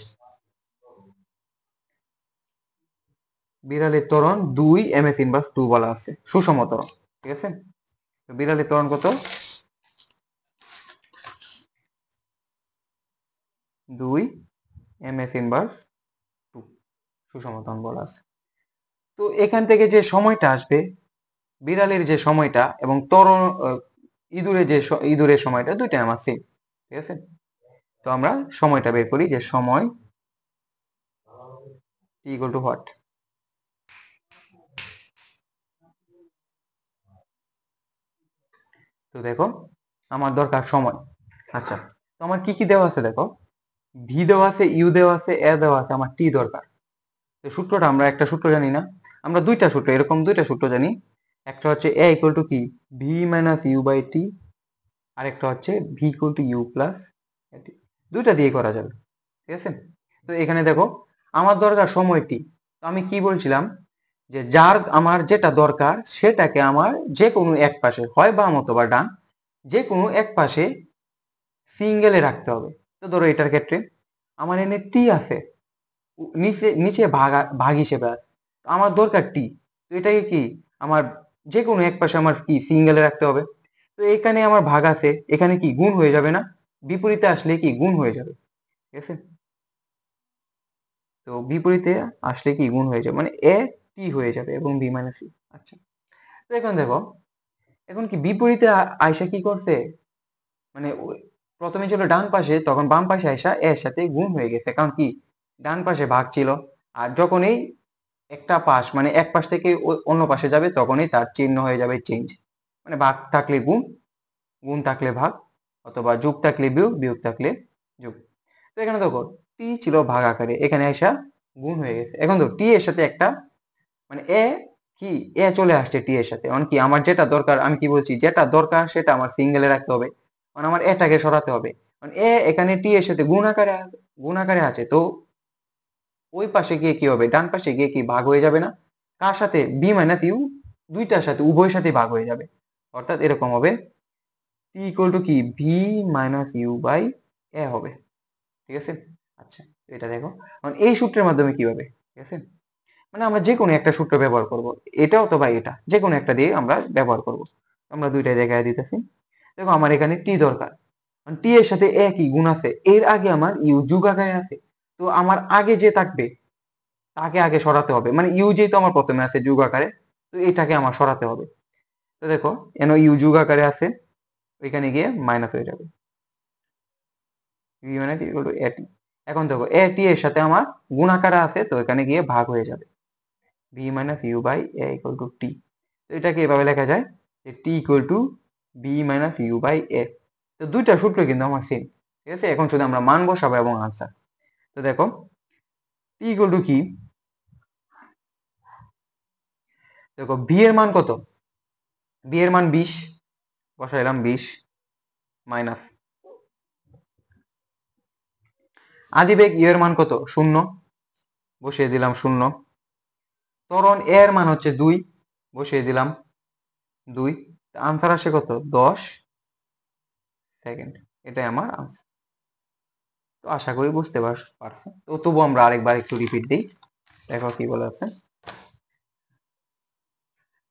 বিড়ালের ত্বরণ 2 এমএস ইনভার্স 2 বলা আছে, সুষম ত্বরণ। ঠিক আছে? তো বিড়ালের ত্বরণ কত? 2 এমএস ইনভার্স 2, সুষম ত্বরণ বলা আছে। তো এখান থেকে যে সময়টা আসবে, বিড়ালের যে সময়টা এবং ইঁদুরের সময়টা দুইটাই আমার সেম। ঠিক আছে? তো আমরা সময়টা বের করি, যে সময় t ইকুয়াল টু হোয়াট। তো দেখো আমার দরকার সময়। আচ্ছা, তো আমার কি কি দেওয়া আছে দেখো, ভি দেওয়া আছে, ইউ দেওয়া আছে, এ দেওয়া আছে, আমার টি দরকার। তো সূত্রটা আমরা একটা সূত্র জানি না, আমরা দুইটা সূত্র, এরকম দুইটা সূত্র জানি। একটা হচ্ছে এ ইকুয়াল টু কি, V minus U by T, আর একটা হচ্ছে V equal to U plus T. দুইটা দিয়ে করা যাবে। ঠিক আছে? তো এখানে দেখো আমার দরকার সময় টি। তো আমি কি বলছিলাম, যে যার আমার যেটা দরকার সেটাকে আমার যে কোনো এক পাশে, হয় বাম অথবা ডান, যে কোনো এক পাশে সিঙ্গেলে রাখতে হবে। তো ধরো এটার ক্ষেত্রে আমার এনে টি আছে, নিচে নিচে ভাগ হিসেবে আছে, তো আমার দরকার টি। তো এটাকে কি আমার যে কোনো এক পাশে আমার কি সিঙ্গেলে রাখতে হবে। তো এখানে আমার ভাগ আছে, এখানে কি গুণ হয়ে যাবে না? বিপরীতে আসলে কি গুণ হয়ে যাবে। ঠিক আছে? তো বিপরীতে আসলে কি গুণ হয়ে যাবে, মানে এ টি হয়ে যাবে এবং বি মাইনাস সি। আচ্ছা, তো এখন দেখো, এখন কি বিপরীতে আয়সা কি করছে, মানে প্রথমে ছিল ডান পাশে, তখন বাম পাশে আয়সা এর সাথে গুণ হয়ে গেছে, কারণ কি ডান পাশে ভাগ ছিল, আর যখনই একটা পাশ মানে এক পাশ থেকে অন্য পাশে যাবে তখনই তার চিহ্ন হয়ে যাবে চেঞ্জ। মানে ভাগ থাকলে গুণ, গুণ থাকলে ভাগ, অথবা যোগ থাকলে বিয়োগ, বিয়োগ থাকলে যোগ। তো এখানে দেখো টি ছিল ভাগ আকারে, এখানে আইসা গুণ হয়ে গেছে। এখন তো টি এর সাথে একটা মানে এ কি এ চলে আসছে টি এর সাথে, মানে কি আমার যেটা দরকার, আমি কি বলছি, যেটা দরকার সেটা আমার সিঙ্গেলে রাখতে হবে, মানে আমার এটাকে সরাতে হবে। মানে এ এখানে টি এর সাথে গুণ আকারে আছে, তো ওই পাশে গিয়ে কি হবে, ডান পাশে গিয়ে কি ভাগ হয়ে যাবে না? কার সাথে? বি মাইনাস ইউ, দুইটার সাথে, উভয়ের সাথে ভাগ হয়ে যাবে। অর্থাৎ এরকম হবে, টি ইকুয়াল টু কি ভি মাইনাস ইউ বাই এ হবে। ঠিক আছে? আচ্ছা, এটা দেখো মানে এই সূত্রের মাধ্যমে কি হবে। ঠিক আছে? মানে আমরা যে কোনো একটা সূত্র ব্যবহার করব, এটা অথবা এটা, যে কোনো একটা দিয়ে আমরা ব্যবহার করব। আমরা দুইটাই দেখায় দিতেছি। দেখো আমার এখানে টি দরকার, টি এর সাথে এ কি গুণ আছে, এর আগে আমার ইউ যোগ আকারে আছে, তো আমার আগে যে থাকবে তাকে আগে সরাতে হবে, মানে ইউ যেহেতু আমার প্রথমে আছে যোগ আকারে, তো এটাকে আমার সরাতে হবে। তো দেখো এন ইউ যোগ আকারে আছে, ওইখানে গিয়ে মাইনাস হয়ে যাবে, ভি মাইনাস ইকুয়াল টু এটি। এখন দেখো এ টি এর সাথে আমার গুণ আকারে আছে, তো এখানে গিয়ে ভাগ হয়ে যাবে, V minus U by A equal to T. তো এটাকে এভাবে লেখা যায় যে T equal to B minus U by A. তো দুইটা সূত্র কিন্তু আমার সেম। ঠিক আছে? এখন শুধু আমরা মান বসাবো এবং আনসার। তো দেখো টি ইকুয়াল টু কি, দেখো বি এর মান কত, বি এর মান 20, বসাইলাম 20 মাইনাস আদিবেগ ইউ এর মান কত, 0, বসিয়ে দিলাম 0। ত্বরণ এ এর মান হচ্ছে 2, বসিয়ে দিলাম 2। আনসার আসে কত, 10 সেকেন্ড। এটাই আমার আনসার। তো আশা করি বুঝতে পারছো। তো তবু আমরা আরেকবার একটু রিপিট দিই, দেখো কি বলা আছে।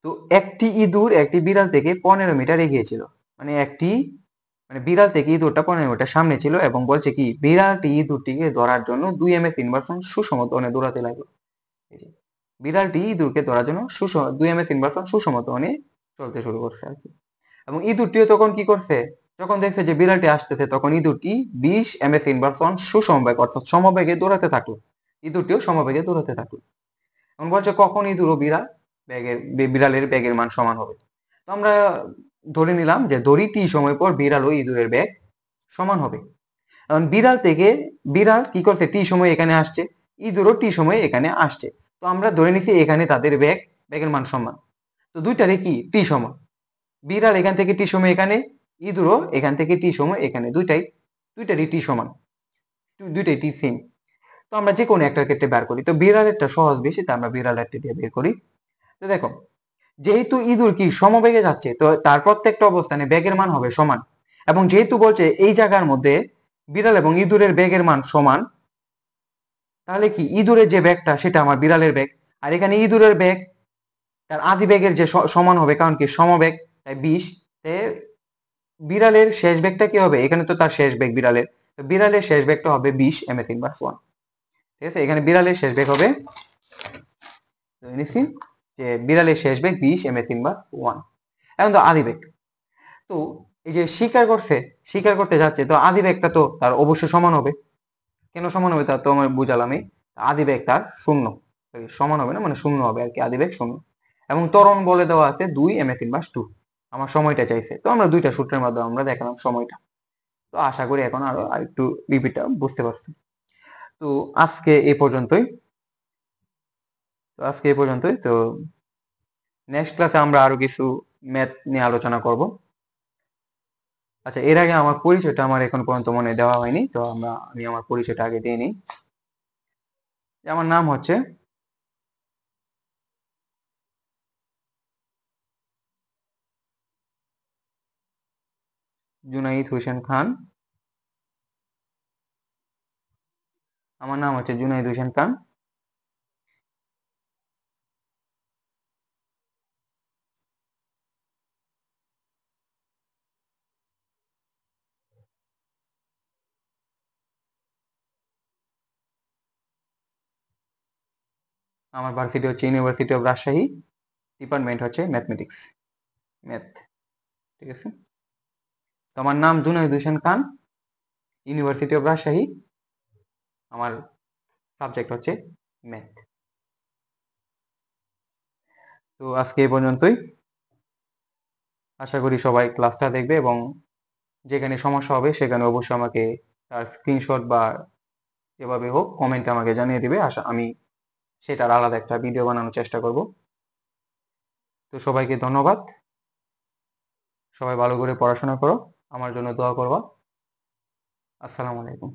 তো একটি ইঁদুর একটি বিড়াল থেকে 15 মিটার এগিয়ে ছিল, মানে মানে বিড়াল থেকে ইঁদুরটা 15 মিটার সামনে ছিল এবং বলছে কি বিড়ালটি ইঁদুরটিকে ধরার জন্য 2 এমএস ইনভার্সন সুষমতনে দৌড়াতে লাগলো। এই যে, বিড়ালটি ইঁদুরকে ধরার জন্য 2 এমএস ইনভার্সন সুষমতনে চলতে শুরু করছে আর কি। এবং ইঁদুরটিও তখন কি করছে, যখন দেখছে যে বিড়ালটি আসতেছে তখন ইঁদুরটি 20 এমএস ইনভার্সন সুষমবেগ অর্থাৎ সমবেগে দৌড়াতে থাকলো। ইঁদুরটিও সমবেগে দৌড়াতে থাকলো। এখন বলছে কখন ইঁদুর ও বিড়ালের বেগের মান সমান হবে। তো আমরা ধরে নিলাম যে ধরি টি সময় পর বিড়াল ও ইঁদুরের বেগ সমান হবে। এখন বিড়াল কি করছে টি সময় এখানে আসছে, ইঁদুরও টি সময় এখানে আসছে। তো আমরা ধরে নিছি এখানে তাদের বেগের মান সমান। তো দুইটারই কি টি সমান। বিড়াল এখান থেকে টি সময় এখানে, ইঁদুরও এখান থেকে টি সময় এখানে, দুইটারই টি সমান, দুইটাই টি সেম। তো আমরা যে কোনো একটার ক্ষেত্রে বের করি। তো বিড়ালেরটা সহজ বেশি, তো আমরা বিড়ালেরটা দিয়ে বের করি। তো দেখো, যেহেতু ইঁদুর কি সমবেগে যাচ্ছে, তো তার প্রত্যেকটা অবস্থানে বেগের মান হবে সমান। এবং যেহেতু বলছে এই জায়গার মধ্যে বিড়াল এবং ইঁদুরের বেগের মান সমান, তাহলে কি ইঁদুরের যে বেগটা সেটা আমার বিড়ালের বেগ, আর এখানে ইঁদুরের বেগ তার আদি বেগের যে সমান হবে, কারণ কি সমবেগ, তাই 20। বিড়ালের শেষ বেগটা কি হবে, এখানে তো তার শেষ বেগ বিড়ালের, তো বিড়ালের শেষ বেগটা হবে 20 এমএস ইনভার্স 1। ঠিক আছে, এখানে বিড়ালের শেষ বেগ হবে, যে বিড়ালের শেষ বেগ 20 এমএস ইনভার্স 1। এখন তো আদি বেগ, তো এই যে স্বীকার করতে যাচ্ছে, তো আদি বেগটা তো তার অবশ্যই সমান হবে। কেন সমান হবে তা তো আমি বুঝালামই। আদি বেগ তার শূন্য, সমান হবে না, মানে শূন্য হবে আর কি, আদি বেগ শূন্য। এবং ত্বরণ বলে দেওয়া আছে 2 এমএস ইনভার্স 2। আমার সময়টা চাইছে, তো আমরা দুইটা সূত্রের মাধ্যমে আমরা দেখালাম সময়টা। তো আশা করি এখন আরো একটু রিপিটটা বুঝতে পারছি। তো আজকে এই পর্যন্তই। তো নেক্সট ক্লাসে আমরা আরো কিছু ম্যাথ নিয়ে আলোচনা করব। আচ্ছা, এর আগে আমার পরিচয়টা আমার এখন পর্যন্ত মনে দেওয়া হয়নি, তো আমি আমার পরিচয়টা আগে দিয়ে নিই। আমার নাম হচ্ছে জুনাইদ হোসেন খান। আমার নাম হচ্ছে জুনাইদ হোসেন খান। আমার ভার্সিটি হচ্ছে ইউনিভার্সিটি অফ রাজশাহী, ডিপার্টমেন্ট হচ্ছে ম্যাথমেটিক্স, ম্যাথ। ঠিক আছে, তো আমার নাম জুনাইদ হোসেন খান, ইউনিভার্সিটি অফ রাজশাহী, আমার সাবজেক্ট হচ্ছে ম্যাথ। তো আজকে এই পর্যন্তই। আশা করি সবাই ক্লাসটা দেখবে এবং যেখানে সমস্যা হবে সেখানে অবশ্যই আমাকে তার স্ক্রিনশট বা যেভাবে হোক কমেন্টে আমাকে জানিয়ে দিবে। আমি সেটার আলাদা একটা ভিডিও বানানোর চেষ্টা করব। তো সবাইকে ধন্যবাদ। সবাই ভালো করে পড়াশোনা করো, আমার জন্য দোয়া করবা। আসসালামু আলাইকুম।